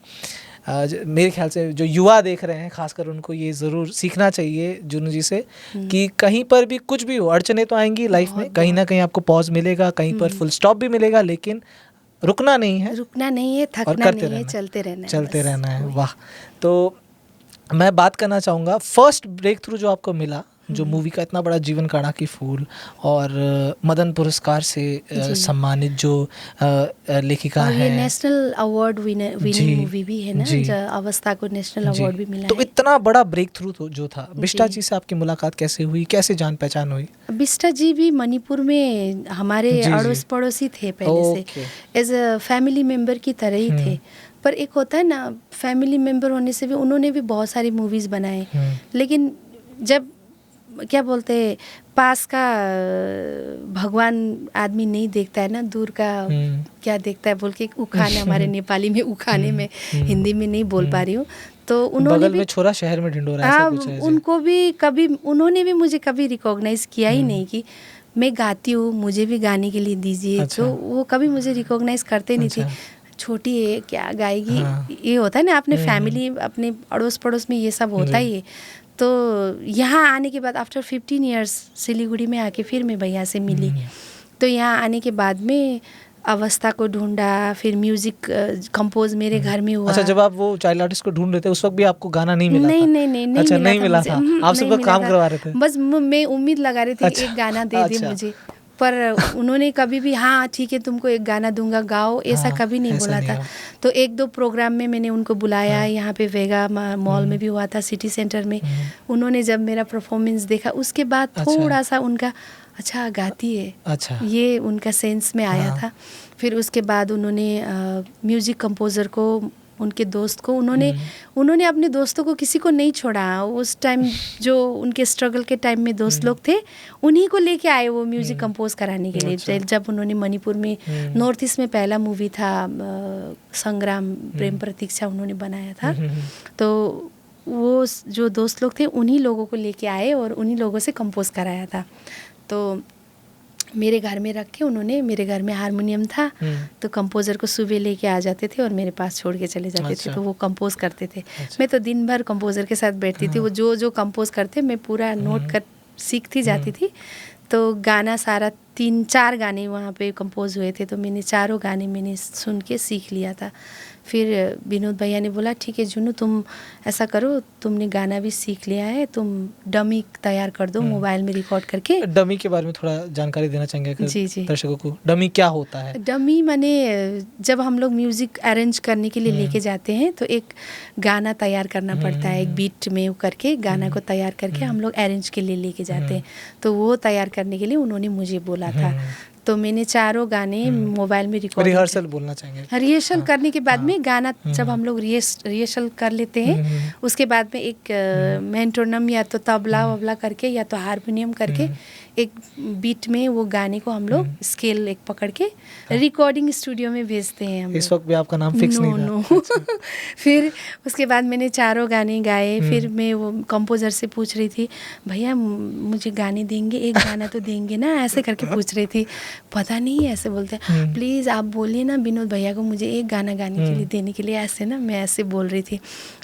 मेरे ख्याल से जो युवा देख रहे हैं खासकर, उनको ये ज़रूर सीखना चाहिए जुनू जी से कि कहीं पर भी कुछ भी हो, अड़चने तो आएंगी लाइफ में, कहीं ना कहीं आपको पॉज मिलेगा, कहीं पर फुल स्टॉप भी मिलेगा, लेकिन रुकना नहीं है, थकना नहीं है, चलते रहना है। वाह। तो मैं बात करना चाहूँगा फर्स्ट ब्रेक थ्रू जो आपको मिला, जो मूवी का इतना बड़ा जीवन काड़ा की फूल और मदन पुरस्कार से सम्मानित जो लेखिका है, ये नेशनल अवार्ड विनिंग मूवी भी है ना, जो अवस्था को नेशनल अवार्ड भी मिला। तो इतना बड़ा ब्रेक थ्रू तो जो था, बिष्टा जी से आपकी मुलाकात कैसे हुई, कैसे जान पहचान हुई? बिष्टा जी भी मणिपुर में हमारे अड़ोस पड़ोसी थे पहले से, एज अ फैमिली मेम्बर की तरह ही थे। पर एक होता है ना, फैमिली मेम्बर होने से भी उन्होंने भी बहुत सारी मूवीज़ बनाए, लेकिन जब क्या बोलते हैं, पास का भगवान आदमी नहीं देखता है ना, दूर का क्या देखता है बोल के, उखाने हमारे नेपाली में उखाने में, हिंदी में नहीं बोल पा रही हूँ। तो उन्होंने बगल में छोरा शहर में ढिंढोरा, ऐसा कुछ है। उनको भी कभी, उन्होंने भी मुझे कभी रिकॉग्नाइज किया ही नहीं कि मैं गाती हूँ, मुझे भी गाने के लिए दीजिए। तो वो कभी मुझे रिकॉग्नाइज करते नहीं थे, छोटी है क्या गाएगी। ये होता है ना अपने फैमिली, अपने अड़ोस पड़ोस में ये सब होता ही है। तो यहाँ आने के बाद आफ्टर 15 इयर्स सिलीगुड़ी में आके फिर मैं भैया से मिली। तो यहाँ आने के बाद में अवस्था को ढूंढा, फिर म्यूजिक कंपोज मेरे घर में हुआ। अच्छा, जब आप वो चाइल्ड आर्टिस्ट को ढूंढ रहे थे उस वक्त भी आपको गाना नहीं मिला? नहीं अच्छा, नहीं मिला था, आप सब काम करवा रहे थे? बस मैं उम्मीद लगा रही थी एक गाना दे दे मुझे, पर उन्होंने कभी भी हाँ ठीक है तुमको एक गाना दूंगा गाओ, ऐसा कभी नहीं बोला था। तो 1-2 प्रोग्राम में मैंने उनको बुलाया, यहाँ पे वेगा मॉल में भी हुआ था, सिटी सेंटर में। उन्होंने जब मेरा परफॉर्मेंस देखा उसके बाद थोड़ा सा उन्का अच्छा गाती है, अच्छा, ये उनका सेंस में आया था। फिर उसके बाद उन्होंने म्यूजिक कंपोजर को, उनके दोस्त को, उन्होंने अपने दोस्तों को किसी को नहीं छोड़ा। उस टाइम जो उनके स्ट्रगल के टाइम में दोस्त लोग थे, उन्हीं को लेके आए वो म्यूज़िक कंपोज कराने के लिए। जब उन्होंने मणिपुर में नॉर्थ ईस्ट में पहला मूवी था संग्राम प्रेम प्रतीक्षा, उन्होंने बनाया था। तो वो जो दोस्त लोग थे उन्हीं लोगों को लेके आए और उन्हीं लोगों से कंपोज कराया था। तो मेरे घर में रख के उन्होंने, मेरे घर में हारमोनियम था, तो कंपोज़र को सुबह लेके आ जाते थे और मेरे पास छोड़ के चले जाते थे। तो वो कंपोज करते थे। मैं तो दिन भर कंपोज़र के साथ बैठती थी। वो जो कंपोज करते मैं पूरा नोट कर सीखती जाती थी। तो गाना सारा 3-4 गाने वहाँ पे कंपोज हुए थे, तो मैंने चारों गाने मैंने सुन के सीख लिया था। फिर विनोद भैया ने बोला ठीक है जुनू, तुम ऐसा करो, तुमने गाना भी सीख लिया है, तुम डमी तैयार कर दो मोबाइल में रिकॉर्ड करके। डमी के बारे में थोड़ा जानकारी देना चाहेंगे जी दर्शकों को, डमी क्या होता है? डमी माने जब हम लोग म्यूज़िक अरेंज करने के लिए लेके जाते हैं तो एक गाना तैयार करना पड़ता है, एक बीट में करके गाना को तैयार करके हम लोग अरेंज के लिए लेके जाते हैं। तो वो तैयार करने के लिए उन्होंने मुझे बोला था। तो मैंने चारों गाने मोबाइल में रिहर्सल बोलना चाहेंगे। रिहर्सल करने के बाद में गाना जब हम लोग रिहर्सल कर लेते हैं, उसके बाद में एक मेंटोनम या तो तबला वबला करके या तो हारमोनियम करके एक बीट में वो गाने को हम लोग स्केल एक पकड़ के रिकॉर्डिंग स्टूडियो में भेजते हैं हम इस लोग। वक्त भी आपका नाम फिक्स नहीं था? नो फिर उसके बाद मैंने चारों गाने गाए। फिर मैं वो कंपोज़र से पूछ रही थी, भैया मुझे गाने देंगे, एक गाना तो देंगे ना, ऐसे करके पूछ रही थी। पता नहीं ऐसे बोलते हैं, प्लीज़ आप बोलिए ना विनोद भैया को मुझे एक गाना गाने के लिए देने के लिए, ऐसे ना मैं ऐसे बोल रही थी।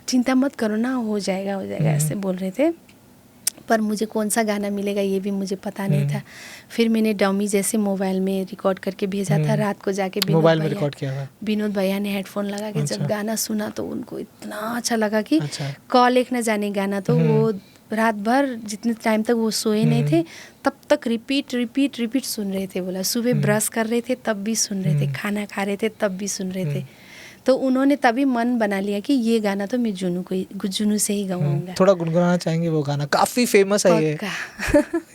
चिंता मत करो ना, हो जाएगा ऐसे बोल रहे थे। पर मुझे कौन सा गाना मिलेगा ये भी मुझे पता नहीं था। फिर मैंने डमी जैसे मोबाइल में रिकॉर्ड करके भेजा था। रात को जाके मोबाइल में रिकॉर्ड किया था। विनोद भैया ने हेडफोन लगा के जब गाना सुना तो उनको इतना अच्छा लगा कि अच्छा। कॉल एक न जाने गाना, तो वो रात भर जितने टाइम तक वो सोए नहीं थे तब तक रिपीट सुन रहे थे। बोला सुबह ब्रश कर रहे थे तब भी सुन रहे थे, खाना खा रहे थे तब भी सुन रहे थे। तो उन्होंने तभी मन बना लिया कि ये गाना तो मैं जुनू से ही गवाऊंगा। थोड़ा गुनगुनाना चाहेंगे? वो गाना काफी फेमस है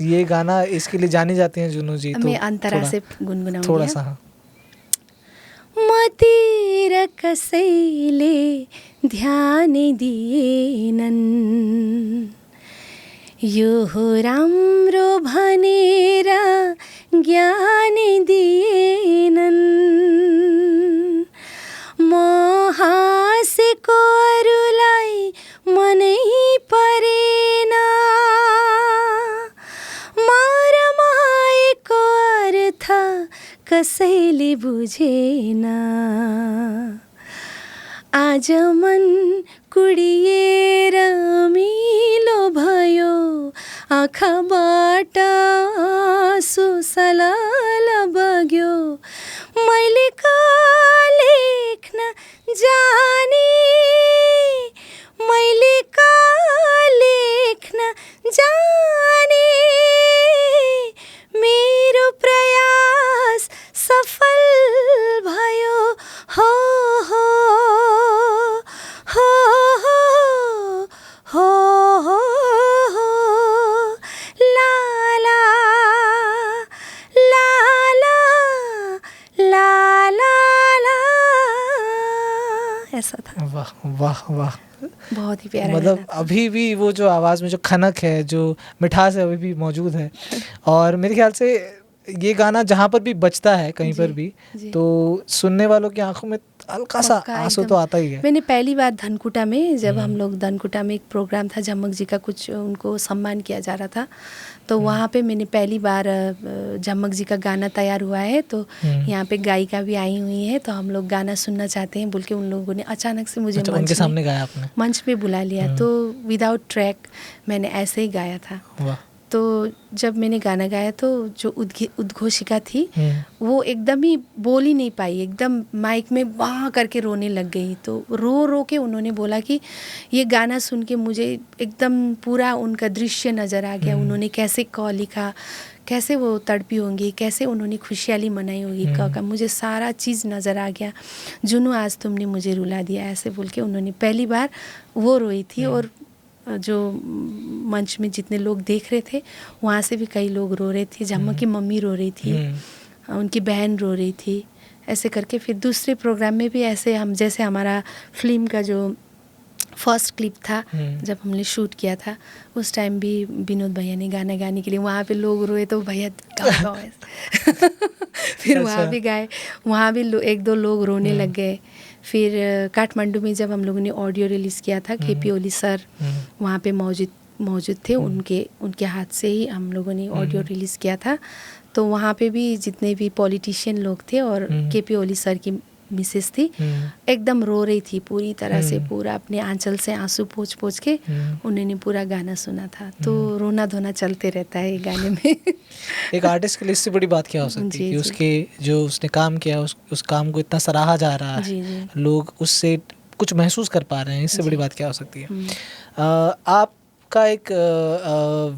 ये गाना इसके लिए जानी जाती हैं जुनू जी। तो मैं अंतरा से गुनगुनाऊंगी थोड़ा सा। हाँ। मतिर कसैले ध्यान दिएनन्, यो हो राम्रो भनेर ज्ञान दिएनन्, म हाँसेको अरूलाई मनै परेन, मरमाएको अर्थ कसैले बुझेन, आज मन कुडिएर मिलो भयो, आँखाबाट सुसलाल बग्यो, मैले का लेख्न जाने, मैले का लेख्न जाने, मेरो प्रयास सफल भयो, हो हो हो हो हो हो, ला ला ला ला ला ला ला, ऐसा था। वाह वाह वाह, बहुत ही प्यारा मतलब गाना था। अभी भी वो जो आवाज़ में जो खनक है, जो मिठास है, अभी भी मौजूद है। और मेरे ख्याल से ये गाना जहाँ पर भी बजता है कहीं पर भी, तो सुनने वालों की आंखों में हल्का सा आंसू तो आता ही है। मैंने पहली बार धनकुटा में, जब हम लोग धनकुटा में एक प्रोग्राम था, झमक जी का कुछ उनको सम्मान किया जा रहा था, तो वहाँ पे मैंने पहली बार झमक जी का गाना तैयार हुआ है, तो यहाँ पे गायिका भी आई हुई है, तो हम लोग गाना सुनना चाहते हैं बोल के उन लोगों ने अचानक से मुझे उनके सामने गाया आपने? मंच पे बुला लिया। तो विदाउट ट्रैक मैंने ऐसे ही गाया था। वाह। तो जब मैंने गाना गाया तो जो उद्घोषिका थी वो एकदम ही बोल ही नहीं पाई, एकदम माइक में वाह करके रोने लग गई। तो रो के उन्होंने बोला कि ये गाना सुन के मुझे एकदम पूरा उनका दृश्य नज़र आ गया, उन्होंने कैसे कॉ लिखा, कैसे वो तड़पी होंगी, कैसे उन्होंने खुशहाली मनाई होगी, का मुझे सारा चीज़ नज़र आ गया। जुनू आज तुमने मुझे रुला दिया, ऐसे बोल के उन्होंने पहली बार वो रोई थी। और जो मंच में जितने लोग देख रहे थे वहाँ से भी कई लोग रो रहे थे। झमक की मम्मी रो रही थी, उनकी बहन रो रही थी, ऐसे करके। फिर दूसरे प्रोग्राम में भी ऐसे हम, जैसे हमारा फिल्म का जो फर्स्ट क्लिप था जब हमने शूट किया था, उस टाइम भी विनोद भैया ने गाना गाने के लिए वहाँ पे लोग रोए तो भैया गाओ फिर वहाँ भी गाए, वहाँ भी एक दो लोग रोने लग गए। फिर काठमांडू में जब हम लोगों ने ऑडियो रिलीज़ किया था, केपी ओली सर वहाँ पे मौजूद थे, उनके हाथ से ही हम लोगों ने ऑडियो रिलीज़ किया था। तो वहाँ पे भी जितने भी पॉलिटिशियन लोग थे और केपी ओली सर की मिसेस थी, एकदम रो रही थी पूरी तरह से, पूरा अपने आंचल से आंसू पोंछ के उन्होंने पूरा गाना सुना था। तो रोना धोना चलते रहता है गाने में। एक आर्टिस्ट के लिए इससे बड़ी बात क्या हो सकती है कि उसके जो उसने काम किया उस काम को इतना सराहा जा रहा है, लोग उससे कुछ महसूस कर पा रहे हैं, इससे बड़ी बात क्या हो सकती है। आपका एक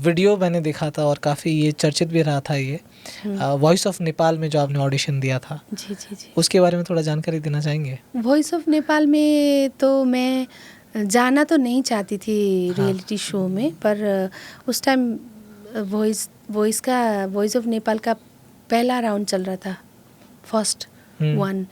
वीडियो मैंने देखा था और काफ़ी ये चर्चित भी रहा था, ये वॉइस ऑफ नेपाल में जो आपने ऑडिशन दिया था, जी, उसके बारे में थोड़ा जानकारी देना चाहेंगे? वॉइस ऑफ नेपाल में तो मैं जाना तो नहीं चाहती थी रियलिटी शो में, पर उस टाइम वॉइस ऑफ नेपाल का पहला राउंड चल रहा था, फर्स्ट वन।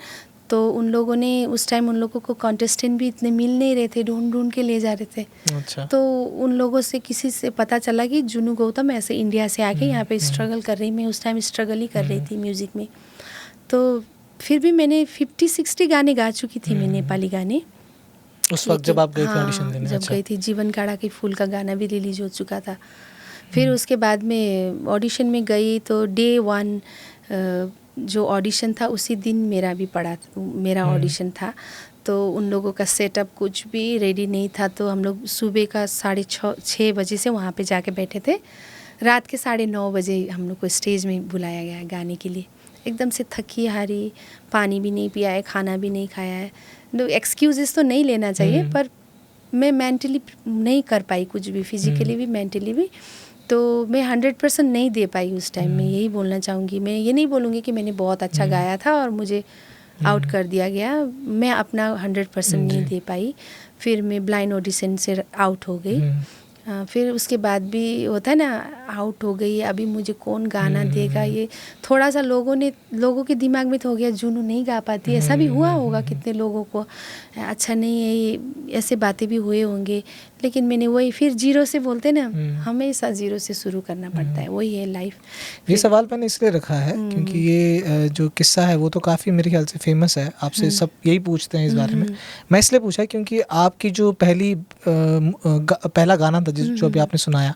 तो उन लोगों ने उस टाइम उन लोगों को कॉन्टेस्टेंट भी इतने मिल नहीं रहे थे, ढूंढ ढूंढ के ले जा रहे थे। अच्छा। तो उन लोगों से किसी से पता चला कि जुनू गौतम ऐसे इंडिया से आके यहाँ पे स्ट्रगल कर रही। मैं उस टाइम स्ट्रगल ही कर रही थी म्यूज़िक में। तो फिर भी मैंने 50-60 गाने गा चुकी थी मैं, नेपाली गाने उस वक्त जब आप गई थी ऑडिशन हाँ, देने? जब अच्छा। गई थी। जीवन काड़ा के फूल का गाना भी रिलीज हो चुका था। फिर उसके बाद में ऑडिशन में गई तो डे 1 जो ऑडिशन था उसी दिन मेरा भी पड़ा, मेरा ऑडिशन था। तो उन लोगों का सेटअप कुछ भी रेडी नहीं था। तो हम लोग सुबह का 6:30 बजे से वहाँ पे जाके बैठे थे। रात के 9:30 बजे हम लोग को स्टेज में बुलाया गया गाने के लिए। एकदम से थकी हारी, पानी भी नहीं पिया है, खाना भी नहीं खाया है। लोग एक्सक्यूजेस तो नहीं लेना चाहिए, पर मैं मेंटली नहीं कर पाई कुछ भी, फिजिकली भी मेंटली भी। तो मैं 100% नहीं दे पाई उस टाइम में, यही बोलना चाहूँगी। मैं ये नहीं बोलूँगी कि मैंने बहुत अच्छा गाया था और मुझे आउट कर दिया गया। मैं अपना 100% नहीं दे पाई। फिर मैं ब्लाइंड ऑडिशन से आउट हो गई। फिर उसके बाद भी होता है ना, आउट हो गई, अभी मुझे कौन गाना देगा। ये थोड़ा सा लोगों के दिमाग में तो हो गया, जुनू नहीं गा पाती। ऐसा भी हुआ होगा कितने लोगों को, अच्छा नहीं है ये, ऐसे बातें भी हुए होंगे। लेकिन मैंने वही फिर जीरो से बोलते ना, हमेशा जीरो से शुरू करना पड़ता है, वही है लाइफ। ये सवाल मैंने इसलिए रखा है क्योंकि ये जो किस्सा है वो तो काफ़ी मेरे ख्याल से फेमस है, आपसे सब यही पूछते हैं इस बारे में। मैं इसलिए पूछा क्योंकि आपकी जो पहला गाना था जो अभी आपने सुनाया,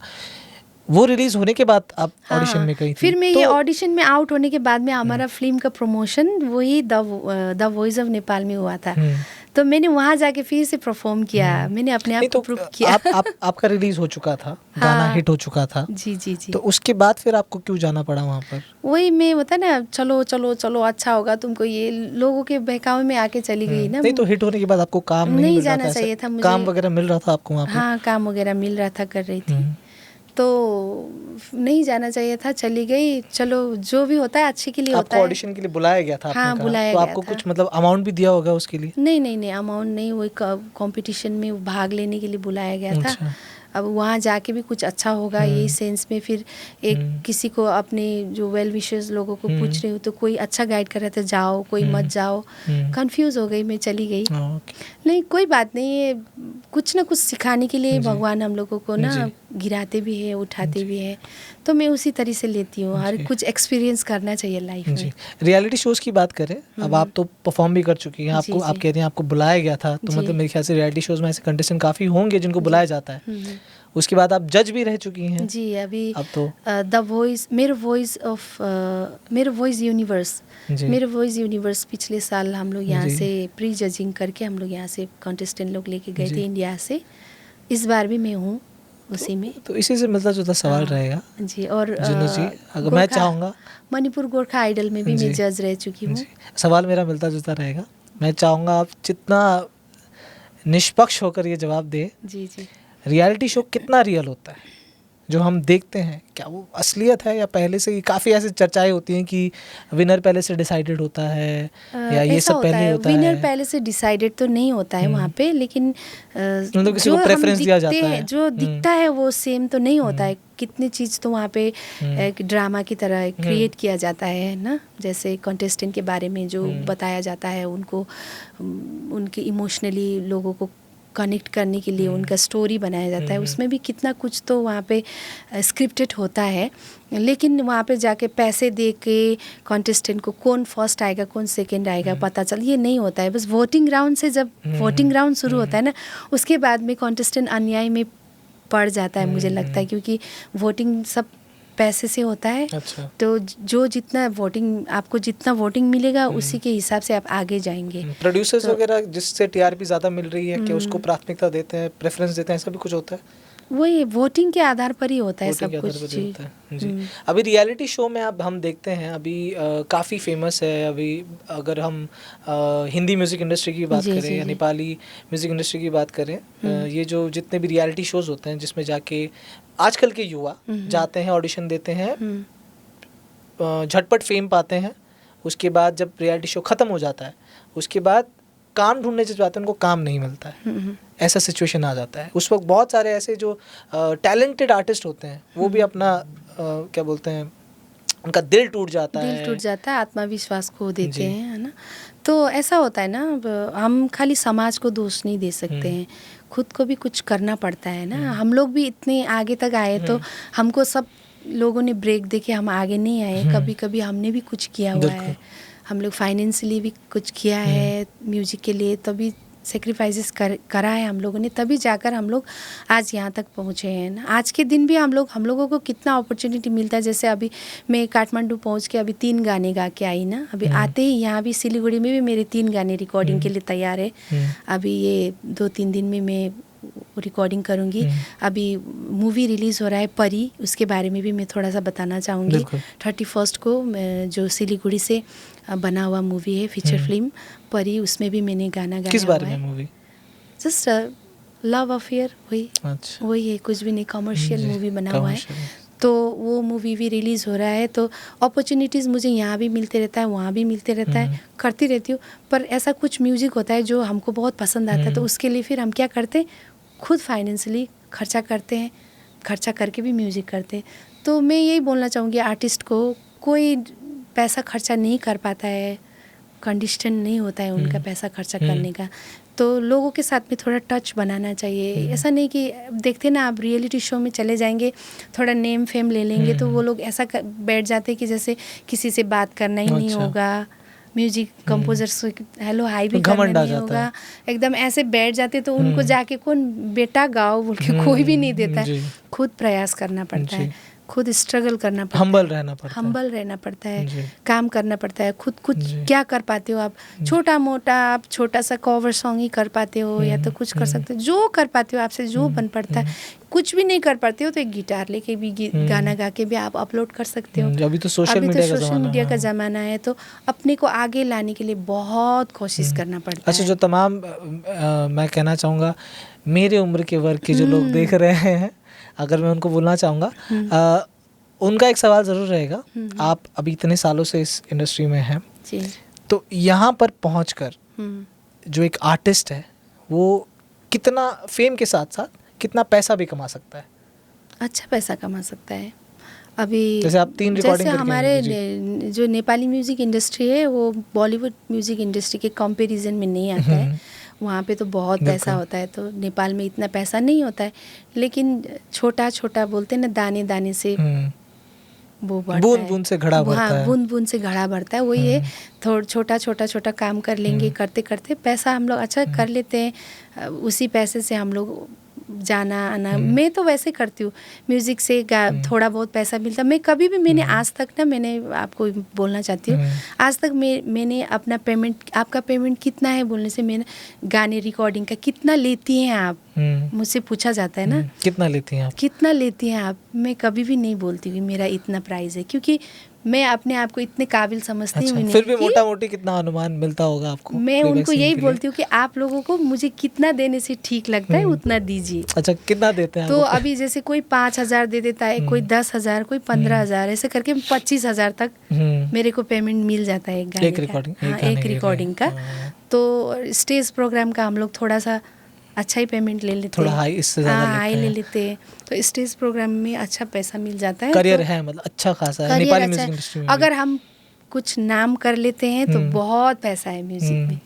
वो रिलीज होने के बाद आप ऑडिशन में गई थी। फिर मैं ये ऑडिशन में आउट होने के बाद में हमारा फिल्म का प्रमोशन वही द वॉइस ऑफ नेपाल में हुआ था। तो मैंने वहाँ जाके फिर से परफॉर्म किया, मैंने अपने आप को प्रूव किया। आपका रिलीज हो चुका था, गाना हिट हो चुका था। जी जी जी। तो उसके बाद फिर आपको क्यों जाना पड़ा वहाँ पर? वही मैं होता ना, चलो चलो चलो अच्छा होगा तुमको, ये लोगों के बहकावे में आके चली गई ना। नहीं तो हिट होने के बाद आपको काम नहीं मिल रहा जाना था, चाहिए था मुझे। काम वगैरह मिल रहा था आपको वहाँ पर? हाँ, काम वगैरह मिल रहा था, कर रही थी। तो नहीं जाना चाहिए था, चली गई। चलो जो भी होता है अच्छे के लिए होता है। आपको ऑडिशन के लिए बुलाया गया था? हाँ, बुलाया तो गया आपको था। कुछ मतलब अमाउंट भी दिया होगा उसके लिए? नहीं, अमाउंट नहीं, वही कंपटीशन में भाग लेने के लिए बुलाया गया था। अच्छा। अब वहाँ जाके भी कुछ अच्छा होगा यही सेंस में। फिर एक किसी को अपने जो वेल विशर्स लोगों को पूछ रहे हो तो कोई अच्छा गाइड कर रहा था, जाओ कोई मत जाओ। कंफ्यूज हो गई मैं, चली गई। नहीं कोई बात नहीं, ये कुछ ना कुछ सिखाने के लिए भगवान हम लोगों को ना गिराते भी है, उठाते भी है। तो मैं उसी तरह से लेती हूँ, हर कुछ एक्सपीरियंस करना चाहिए लाइफ में। रियलिटी शोज की बात करें, अब आप तो परफॉर्म भी कर चुकी हैं, आपको आप कह रही हैं आपको बुलाया गया था, तो मतलब मेरे ख्याल से रियलिटी शोज में ऐसे कंटेस्टेंट काफ़ी होंगे जिनको बुलाया जाता है। उसके बाद आप जज भी रह चुकी हैं। जी, अभी अब तो द वॉइस, मेरा वॉइस यूनिवर्स पिछले साल हम लोग यहाँ से प्री जजिंग करके हम लोग यहाँ से कंटेस्टेंट लोग लेके गए थे इंडिया से। इस बार भी मैं हूँ उसी में। तो इसी से मिलता जुलता सवाल रहेगा जी। और जी, अगर मैं चाहूँगा, मणिपुर गोरखा आइडल में भी मैं जज रह चुकी हूँ। सवाल मेरा मिलता जुलता रहेगा। मैं चाहूँगा आप जितना निष्पक्ष होकर ये जवाब दे, जी, रियलिटी शो कितना रियल होता है जो हम देखते हैं? क्या वो असलियत है या पहले से ही काफ़ी ऐसी चर्चाएं होती हैं कि विनर पहले से डिसाइडेड होता है या ये सब पहले होता है? विनर पहले से डिसाइडेड तो नहीं होता है वहाँ पे, लेकिन मतलब किसी को प्रेफरेंस दिया जाता है, जो दिखता है वो सेम तो नहीं होता है। कितनी चीज़ तो वहाँ पे एक ड्रामा की तरह क्रिएट किया जाता है ना। जैसे कंटेस्टेंट के बारे में जो बताया जाता है, उनको उनके इमोशनली लोगों को कनेक्ट करने के लिए उनका स्टोरी बनाया जाता है। उसमें भी कितना कुछ तो वहाँ पे स्क्रिप्टेड होता है। लेकिन वहाँ पे जाके पैसे दे के कंटेस्टेंट को कौन फर्स्ट आएगा कौन सेकंड आएगा पता चल, ये नहीं होता है। बस वोटिंग राउंड से जब वोटिंग राउंड शुरू होता है ना, उसके बाद में कंटेस्टेंट अन्याय में पड़ जाता है मुझे लगता है, क्योंकि वोटिंग सब पैसे से होता है। अच्छा। तो जो जितना वोटिंग, आपको जितना वोटिंग मिलेगा उसी के हिसाब से आप आगे जाएंगे। प्रोड्यूसर्स वगैरह जिससे टीआरपी ज़्यादा मिल रही है कि उसको प्राथमिकता देते हैं, प्रेफरेंस देते हैं, ऐसा भी कुछ होता है? वही वोटिंग के आधार पर ही होता है सब कुछ। जी। अभी रियलिटी शो में अब हम देखते हैं, अभी काफ़ी फेमस है। अभी अगर हम हिंदी म्यूज़िक इंडस्ट्री की बात करें या नेपाली म्यूज़िक इंडस्ट्री की बात करें, ये जो जितने भी रियलिटी शोज़ होते हैं जिसमें जाके आजकल के युवा जाते हैं, ऑडिशन देते हैं, झटपट फेम पाते हैं, उसके बाद जब रियलिटी शो ख़त्म हो जाता है उसके बाद काम ढूंढने जब जाते हैं उनको काम नहीं मिलता है। ऐसा सिचुएशन आ जाता है। उस वक्त बहुत सारे ऐसे जो टैलेंटेड आर्टिस्ट होते हैं वो भी अपना क्या बोलते हैं उनका दिल टूट जाता दिल है। टूट जाता है, आत्मविश्वास खो देते जी। हैं, है ना। तो ऐसा होता है ना, अब हम खाली समाज को दोष नहीं दे सकते हैं, खुद को भी कुछ करना पड़ता है ना। हम लोग भी इतने आगे तक आए तो हमको सब लोगों ने ब्रेक दे के हम आगे नहीं आए। कभी कभी हमने भी कुछ किया हुआ है, हम लोग फाइनेंशियली भी कुछ किया है म्यूजिक के लिए, तभी सेक्रीफाइसेस करा है हम लोगों ने, तभी जाकर हम लोग आज यहाँ तक पहुँचे हैं ना। आज के दिन भी हम लोगों को कितना अपॉर्चुनिटी मिलता है। जैसे अभी मैं काठमांडू पहुँच के अभी 3 गाने गा के आई ना, अभी आते ही यहाँ भी सिलीगुड़ी में भी मेरे 3 गाने रिकॉर्डिंग के लिए तैयार है। अभी ये 2-3 दिन में मैं रिकॉर्डिंग करूँगी। अभी मूवी रिलीज़ हो रहा है परी, उसके बारे में भी मैं थोड़ा सा बताना चाहूँगी। 31 को जो सिलीगुड़ी से बना हुआ मूवी है, फीचर फिल्म परी, उसमें भी मैंने गाना गाया। किस बारे में मूवी? जस्ट लव अफेयर, वही है, कुछ भी नहीं, कमर्शियल मूवी बना हुआ है। तो वो मूवी भी रिलीज़ हो रहा है। तो अपॉर्चुनिटीज़ मुझे यहाँ भी मिलते रहता है, वहाँ भी मिलते रहता है, करती रहती हूँ। पर ऐसा कुछ म्यूज़िक होता है जो हमको बहुत पसंद आता है, तो उसके लिए फिर हम क्या करते हैं, खुद फाइनेंशियली खर्चा करते हैं, खर्चा करके भी म्यूज़िक करते हैं। तो मैं यही बोलना चाहूँगी आर्टिस्ट को, कोई पैसा खर्चा नहीं कर पाता है, कंडीशन नहीं होता है उनका पैसा खर्चा करने का, तो लोगों के साथ में थोड़ा टच बनाना चाहिए। ऐसा नहीं कि देखते ना आप रियलिटी शो में चले जाएंगे, थोड़ा नेम फेम ले लेंगे, तो वो लोग ऐसा बैठ जाते हैं कि जैसे किसी से बात करना ही नहीं होगा, म्यूजिक कंपोजर से हेलो हाई भी करना नहीं होगा, एकदम ऐसे बैठ जाते। तो उनको जाके कौन बेटा गाओ बोल के कोई भी नहीं देता है। खुद प्रयास करना पड़ता है, खुद स्ट्रगल करना पड़ता है, हम्बल रहना पड़ता है, काम करना पड़ता है। खुद क्या कर पाते हो आप, छोटा मोटा आप छोटा सा कवर सॉन्ग ही कर पाते हो, या तो कुछ कर सकते हो, जो कर पाते हो आपसे जो बन पड़ता है। कुछ भी नहीं कर पाते हो तो एक गिटार लेके भी गाना गा के भी आप अपलोड कर सकते हो। अभी तो सोशल मीडिया का ज़माना है, तो अपने को आगे लाने के लिए बहुत कोशिश करना पड़ता है। अच्छा, जो तमाम मैं कहना चाहूँगा मेरे उम्र के वर्ग के जो लोग देख रहे हैं, अगर मैं उनको बोलना चाहूँगा, उनका एक सवाल ज़रूर रहेगा। आप अभी इतने सालों से इस इंडस्ट्री में हैं, तो यहाँ पर पहुँचकर जो एक आर्टिस्ट है वो कितना फेम के साथ साथ कितना पैसा भी कमा सकता है? अच्छा पैसा कमा सकता है। अभी जैसे आप 3 रिकॉर्डिंग जैसे हमारे जो नेपाली म्यूज़िक इंडस्ट्री है वो बॉलीवुड म्यूज़िक इंडस्ट्री के कंपैरिजन में नहीं आता है। वहाँ पे तो बहुत पैसा होता है, तो नेपाल में इतना पैसा नहीं होता है, लेकिन छोटा छोटा बोलते हैं ना, दाने दाने से वो बढ़ता है, बूंद बूंद से घड़ा बढ़ता है। बूंद बूंद से घड़ा बढ़ता है, वही है। थोड़ा छोटा काम कर लेंगे, करते करते पैसा हम लोग अच्छा कर लेते हैं। उसी पैसे से हम लोग जाना आना, मैं तो वैसे करती हूँ, म्यूज़िक से थोड़ा बहुत पैसा मिलता। मैं कभी भी मैंने आज तक ना, मैंने आपको बोलना चाहती हूँ, आज तक मैंने अपना पेमेंट, आपका पेमेंट कितना है बोलने से, मैंने गाने रिकॉर्डिंग का कितना लेती हैं आप, मुझसे पूछा जाता है ना, कितना लेती हैं आप, मैं कभी भी नहीं बोलती हूँ मेरा इतना प्राइस है, क्योंकि मैं अपने आप को इतने काबिल समझती हूँ नहीं। फिर भी मोटा मोटी कितना अनुमान मिलता होगा आपको? मैं उनको यही बोलती हूँ कि आप लोगों को मुझे कितना देने से ठीक लगता है उतना दीजिए। अच्छा, कितना देते हैं? तो अभी जैसे कोई 5,000 दे देता है, कोई 10,000, कोई 15,000, ऐसे करके 25,000 तक मेरे को पेमेंट मिल जाता है एक गाने का, एक रिकॉर्डिंग का। तो स्टेज प्रोग्राम का हम लोग थोड़ा सा अच्छा ही पेमेंट ले लेते हैं, थोड़ा हाई, इससे ज़्यादा हाई ले लेते हैं। तो स्टेज प्रोग्राम में अच्छा पैसा मिल जाता है। करियर है, मतलब अच्छा खासा है नेपाली म्यूजिक इंडस्ट्री में। अगर हम कुछ नाम कर लेते हैं तो बहुत पैसा है म्यूजिक में,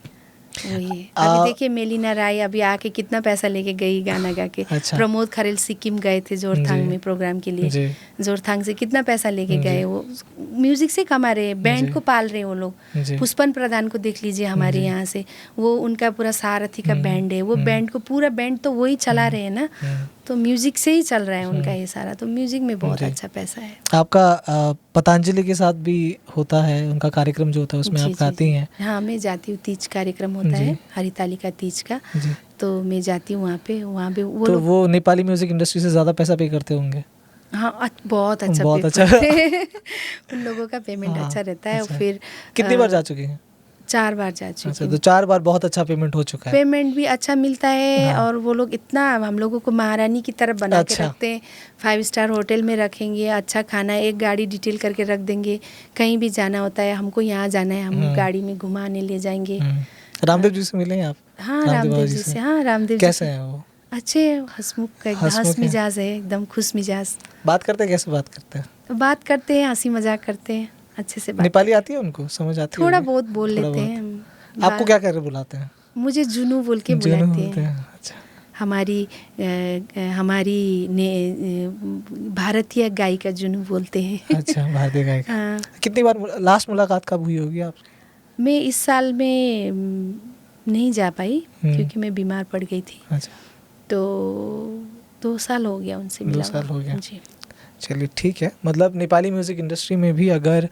वही है। अभी देखिए मेलिना राय अभी आके कितना पैसा लेके गई गाना गा के। अच्छा। प्रमोद खरेल सिक्किम गए थे जोरथांग में प्रोग्राम के लिए, जोरथांग से कितना पैसा लेके गए, वो म्यूजिक से कमा रहे हैं, बैंड को पाल रहे हैं वो लोग। पुष्पन प्रधान को देख लीजिए हमारे यहाँ से, वो उनका पूरा सारथी का बैंड है, वो बैंड को पूरा बैंड तो वही चला रहे हैं ना, तो म्यूजिक से ही चल रहा है उनका ये सारा। तो म्यूजिक में बहुत अच्छा पैसा है। आपका पतंजलि के साथ भी होता है उनका कार्यक्रम जो होता है, उसमें आप गाती हैं? हाँ, मैं जाती हूँ, तीज कार्यक्रम होता है हरितालिका तीज का, तो मैं जाती हूँ वहाँ पे वो नेपाली म्यूजिक इंडस्ट्री से ज़्यादा पैसा पे करते होंगे? हाँ, बहुत अच्छा उन लोगों का पेमेंट अच्छा रहता है। फिर कितनी बार जा चुकी हैं? 4 बार जा चुकी हूँ। तो 4 बार बहुत अच्छा पेमेंट हो चुका है। पेमेंट भी अच्छा मिलता है। और वो लोग इतना हम लोगों को महारानी की तरफ बना के रखते हैं। 5 स्टार होटल में रखेंगे, अच्छा खाना, एक गाड़ी डिटेल करके रख देंगे। कहीं भी जाना होता है, हमको यहाँ जाना है, हम गाड़ी में घुमाने ले जाएंगे। रामदेव जी से मिले हैं आप? हाँ, रामदेव जी से। हाँ, रामदेव जी कैसे हैं वो? अच्छे, हंसमुख, हंस मिजाज है, एकदम खुश मिजाज। बात करते कैसे बात करते हैं? बात करते हैं, हंसी मजाक करते हैं, अच्छे से बात। नेपाली आती है उनको, समझ आती है? थोड़ा बहुत बोल थोड़ा लेते बहुत। हैं हम। आपको क्या कर बुलाते हैं? मुझे जुनू बोल के जुनू बुलाते बोलते हैं। हैं। अच्छा, हमारी भारतीय गायिका जुनू बोलते हैं। अच्छा, भारतीय गायिका। हाँ। कितनी बार लास्ट मुलाकात कब हुई होगी आपकी? मैं इस साल में नहीं जा पाई हम्म। क्योंकि मैं बीमार पड़ गई थी। अच्छा, तो 2 साल हो गया उनसे मिला 2 साल हो गया। जी। चलिए ठीक है। मतलब नेपाली म्यूज़िक इंडस्ट्री में भी अगर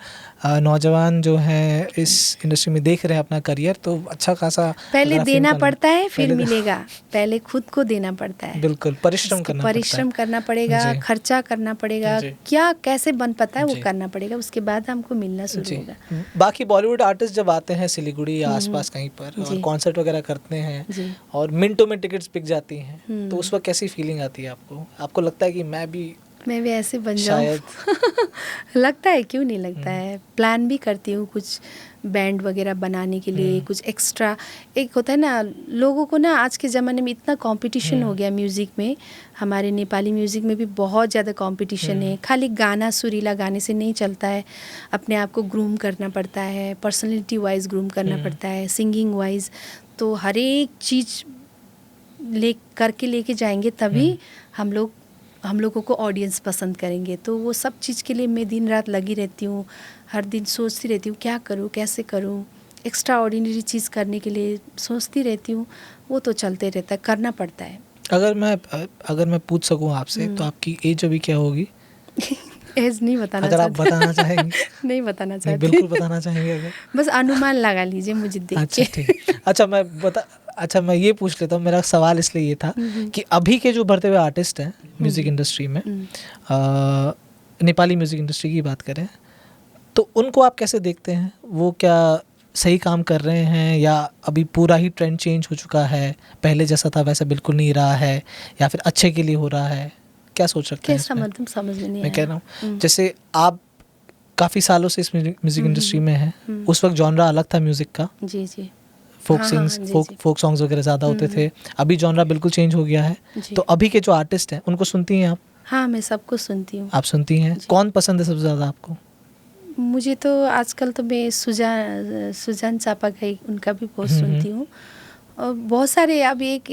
नौजवान जो हैं इस इंडस्ट्री में देख रहे हैं अपना करियर, तो अच्छा खासा पहले अगर आप देना film का- पड़ता है फिर पहले- मिलेगा। पहले खुद को देना पड़ता है। बिल्कुल, परिश्रम इसके करना पड़ता परिश्रम है। करना पड़ेगा, जी। खर्चा करना पड़ेगा, जी। क्या कैसे बन पाता है वो जी। करना पड़ेगा, उसके बाद हमको मिलना शुरू जी। होगा। बाकी बॉलीवुड आर्टिस्ट जब आते हैं सिलीगुड़ी या आसपास कहीं पर और जी। कॉन्सर्ट वगैरह करते हैं जी। और मिनटों में टिकट्स बिक जाती हैं, तो उस वक्त कैसी फीलिंग आती है आपको? आपको लगता है कि मैं भी ऐसे बन जाऊं? शायद लगता है, क्यों नहीं लगता है। प्लान भी करती हूँ कुछ बैंड वगैरह बनाने के लिए, कुछ एक्स्ट्रा। एक होता है ना, लोगों को ना आज के ज़माने में इतना कंपटीशन हो गया म्यूज़िक में। हमारे नेपाली म्यूज़िक में भी बहुत ज़्यादा कंपटीशन है। खाली गाना, सुरीला गाने से नहीं चलता है, अपने आप को ग्रूम करना पड़ता है, पर्सनैलिटी वाइज ग्रूम करना पड़ता है, सिंगिंग वाइज। तो हर एक चीज़ लेके जाएंगे तभी हम लोगों को ऑडियंस पसंद करेंगे। तो वो सब चीज़ के लिए मैं दिन रात लगी रहती हूँ, हर दिन सोचती रहती हूँ क्या करूँ, कैसे करूँ। एक्स्ट्रा ऑर्डिनरी चीज़ करने के लिए सोचती रहती हूँ, वो तो चलते रहता है, करना पड़ता है। अगर मैं पूछ सकूं आपसे, तो आपकी एज अभी क्या होगी? एज नहीं बताना अगर आप बताना चाहेंगे? नहीं बताना नहीं, चाहती। बिल्कुल बताना चाहेंगे अगर? बस अनुमान लगा लीजिए मुझे देख अच्छा, के। ठीक। अच्छा, मैं ये पूछ लेता हूँ, मेरा सवाल इसलिए ये था कि अभी के जो बढ़ते हुए आर्टिस्ट हैं म्यूज़िक इंडस्ट्री में, नेपाली म्यूज़िक इंडस्ट्री की बात करें, तो उनको आप कैसे देखते हैं? वो क्या सही काम कर रहे हैं या अभी पूरा ही ट्रेंड चेंज हो चुका है, पहले जैसा था वैसा बिल्कुल नहीं रहा है, या फिर अच्छे के लिए हो रहा है? क्या सोच रखते हैं कैसा इसमें? मतलब समझ में नहीं मैं आया। कह रहा हूँ, जैसे आप काफ़ी सालों से इस म्यूज़िक इंडस्ट्री में हैं, उस वक्त जॉनरा अलग था म्यूज़िक का, जी जी। फोक सॉन्ग्स वगैरह ज़्यादा होते थे। अभी जॉनरा बिल्कुल चेंज हो गया है। जी। तो अभी के जो आर्टिस्ट हैं उनको सुनती हैं आप? हाँ, मैं सबको सुनती हूँ। आप सुनती हैं? कौन पसंद है सबसे ज़्यादा आपको? मुझे तो आजकल तो मैं सुजान चापागाई, उनका भी बहुत सुनती हूँ। और बहुत सारे, अब एक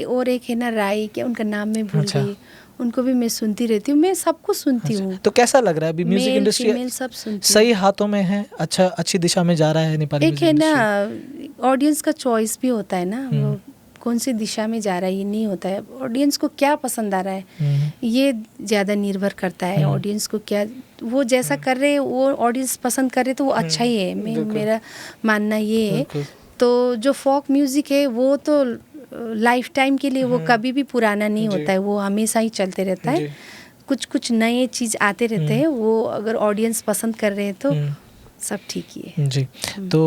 है ना राय, क्या उनका नाम मैं भूल गई, उनको भी मैं सुनती रहती हूँ। मैं सबको सुनती हूँ। तो कैसा लग रहा है अभी म्यूजिक इंडस्ट्री? फीमेल सब सुनती सही हाथों में है, अच्छी दिशा में जा रहा है नेपाली एक है म्यूजिक ना, इंडस्ट्री? ऑडियंस का चॉइस भी होता है ना, वो कौन सी दिशा में जा रहा है ये नहीं होता है। ऑडियंस को क्या पसंद आ रहा है ये ज़्यादा निर्भर करता है। ऑडियंस को क्या, वो जैसा कर रहे हैं, वो ऑडियंस पसंद कर रहे तो वो अच्छा ही है। मेरा मानना ये है। तो जो फोक म्यूज़िक है वो तो लाइफ टाइम के लिए, वो कभी भी पुराना नहीं होता है, वो हमेशा ही चलते रहता है। कुछ नए चीज़ आते रहते हैं, वो अगर ऑडियंस पसंद कर रहे हैं तो सब ठीक ही है। जी। तो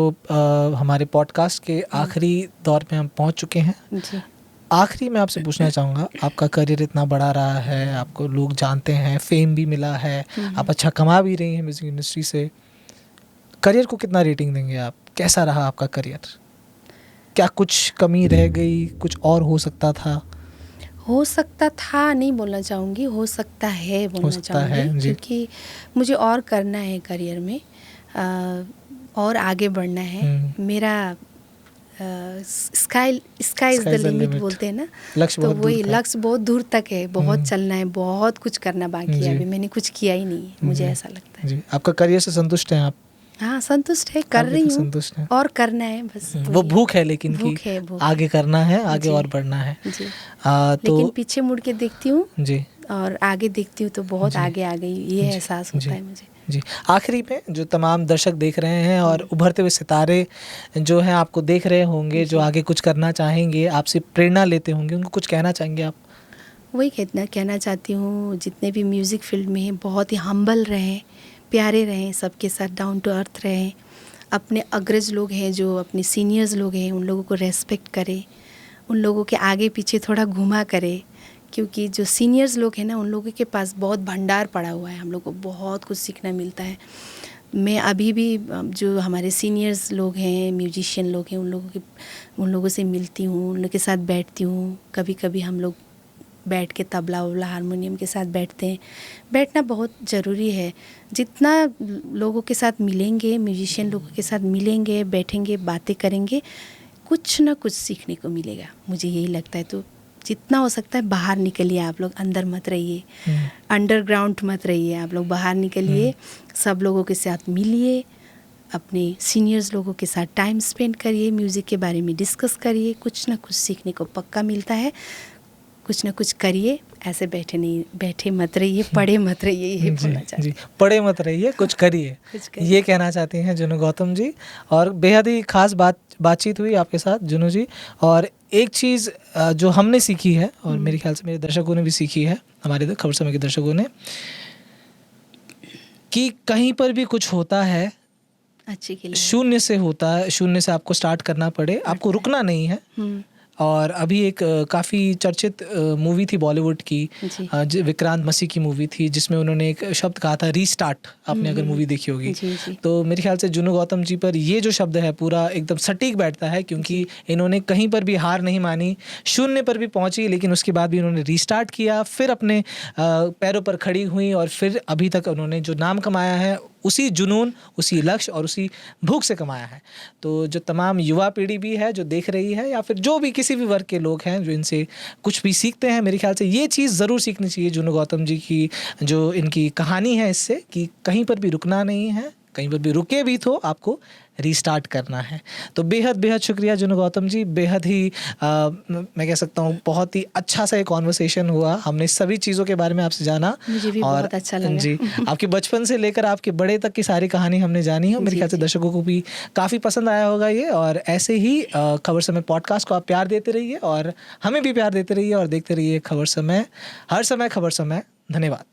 हमारे पॉडकास्ट के आखिरी दौर में हम पहुंच चुके हैं। जी। आखिरी में आपसे पूछना चाहूँगा, आपका करियर इतना बड़ा रहा है, आपको लोग जानते हैं, फेम भी मिला है, आप अच्छा कमा भी रही हैं म्यूज़िक इंडस्ट्री से, करियर को कितना रेटिंग देंगे आप? कैसा रहा आपका करियर? क्या कुछ कमी रह गई, कुछ और हो सकता था? हो सकता था नहीं बोलना चाहूँगी, हो सकता है बोलना चाहूँगी, क्योंकि मुझे और करना है करियर में, और आगे बढ़ना है। मेरा स्काई इज़ द लिमिट बोलते हैं ना, तो वही लक्ष्य बहुत दूर तक है, बहुत चलना है, बहुत कुछ करना बाकी है। अभी मैंने कुछ किया ही नहीं है, मुझे ऐसा लगता है। जी। आपका करियर से संतुष्ट हैं आप? हाँ, संतुष्ट है, कर रही हूँ, और करना है बस। वो भूख है, लेकिन भूख की है, आगे करना है, आगे और बढ़ना है जी। तो लेकिन पीछे मुड़ के देखती हूँ जी, और आगे देखती हूँ तो बहुत आगे आ गई, ये एहसास होता है मुझे। जी। आखिरी में जो तमाम दर्शक देख रहे हैं और उभरते हुए सितारे जो हैं आपको देख रहे होंगे, जो आगे कुछ करना चाहेंगे, आपसे प्रेरणा लेते होंगे, उनको कुछ कहना चाहेंगे आप? वही कहना चाहती हूँ, जितने भी म्यूज़िक फील्ड में हैं बहुत ही हम्बल रहें, प्यारे रहें, सबके साथ डाउन टू अर्थ रहें। अपने अग्रज लोग हैं, जो अपने सीनियर्स लोग हैं, उन लोगों को रेस्पेक्ट करें, उन लोगों के आगे पीछे थोड़ा घुमा करें, क्योंकि जो सीनियर्स लोग हैं ना, उन लोगों के पास बहुत भंडार पड़ा हुआ है, हम लोग को बहुत कुछ सीखना मिलता है। मैं अभी भी जो हमारे सीनियर्स लोग हैं, म्यूजिशियन लोग हैं, उन लोगों से मिलती हूँ, उन लोगों के साथ बैठती हूँ। कभी कभी हम लोग बैठ के तबला वबला हारमोनियम के साथ बैठते हैं। बैठना बहुत ज़रूरी है। जितना लोगों के साथ मिलेंगे, म्यूजिशियन लोगों के साथ मिलेंगे, बैठेंगे, बातें करेंगे, कुछ ना कुछ सीखने को मिलेगा, मुझे यही लगता है। तो जितना हो सकता है बाहर निकलिए आप लोग, अंदर मत रहिए, अंडरग्राउंड मत रहिए, आप लोग बाहर निकलिए, सब लोगों के साथ मिलिए, अपने सीनियर्स लोगों के साथ टाइम स्पेंड करिए, म्यूज़िक के बारे में डिस्कस करिए, कुछ ना कुछ सीखने को पक्का मिलता है। कुछ ना कुछ करिए, ऐसे बैठे मत रहिए, पढ़े मत रहिए, यही बोलना चाहती हूँ। जी, पढ़े मत रहिए, कुछ करिए, ये कहना चाहती हैं जुनू गौतम जी। और बेहद ही खास बातचीत हुई आपके साथ जुनू जी। और एक चीज़ जो हमने सीखी है, और मेरे ख्याल से मेरे दर्शकों ने भी सीखी है, हमारे खबर समय के दर्शकों ने, कि कहीं पर भी कुछ होता है अच्छे के लिए, शून्य से होता है, शून्य से आपको स्टार्ट करना पड़े, आपको रुकना नहीं है। और अभी एक काफ़ी चर्चित मूवी थी बॉलीवुड की, विक्रांत मसी की मूवी थी, जिसमें उन्होंने एक शब्द कहा था रीस्टार्ट। आपने अगर मूवी देखी होगी तो मेरे ख्याल से जुनू गौतम जी पर ये जो शब्द है पूरा एकदम सटीक बैठता है, क्योंकि इन्होंने कहीं पर भी हार नहीं मानी, शून्य पर भी पहुंची, लेकिन उसके बाद भी उन्होंने रीस्टार्ट किया, फिर अपने पैरों पर खड़ी हुई, और फिर अभी तक उन्होंने जो नाम कमाया है उसी जुनून, उसी लक्ष्य और उसी भूख से कमाया है। तो जो तमाम युवा पीढ़ी भी है जो देख रही है, या फिर जो भी किसी भी वर्ग के लोग हैं जो इनसे कुछ भी सीखते हैं, मेरे ख्याल से ये चीज़ ज़रूर सीखनी चाहिए जुनू गौतम जी की, जो इनकी कहानी है इससे, कि कहीं पर भी रुकना नहीं है, कहीं पर भी रुके भी तो आपको रीस्टार्ट करना है। तो बेहद बेहद शुक्रिया जुनू गौतम जी। बेहद ही मैं कह सकता हूँ बहुत ही अच्छा सा एक कॉन्वर्सेशन हुआ, हमने सभी चीज़ों के बारे में आपसे जाना, मुझे भी और बहुत अच्छा लगा। जी, आपके बचपन से लेकर आपके बड़े तक की सारी कहानी हमने जानी है। मेरे ख्याल से दर्शकों को भी काफ़ी पसंद आया होगा ये। और ऐसे ही खबर समय पॉडकास्ट को आप प्यार देते रहिए, और हमें भी प्यार देते रहिए, और देखते रहिए खबर समय, हर समय खबर समय। धन्यवाद।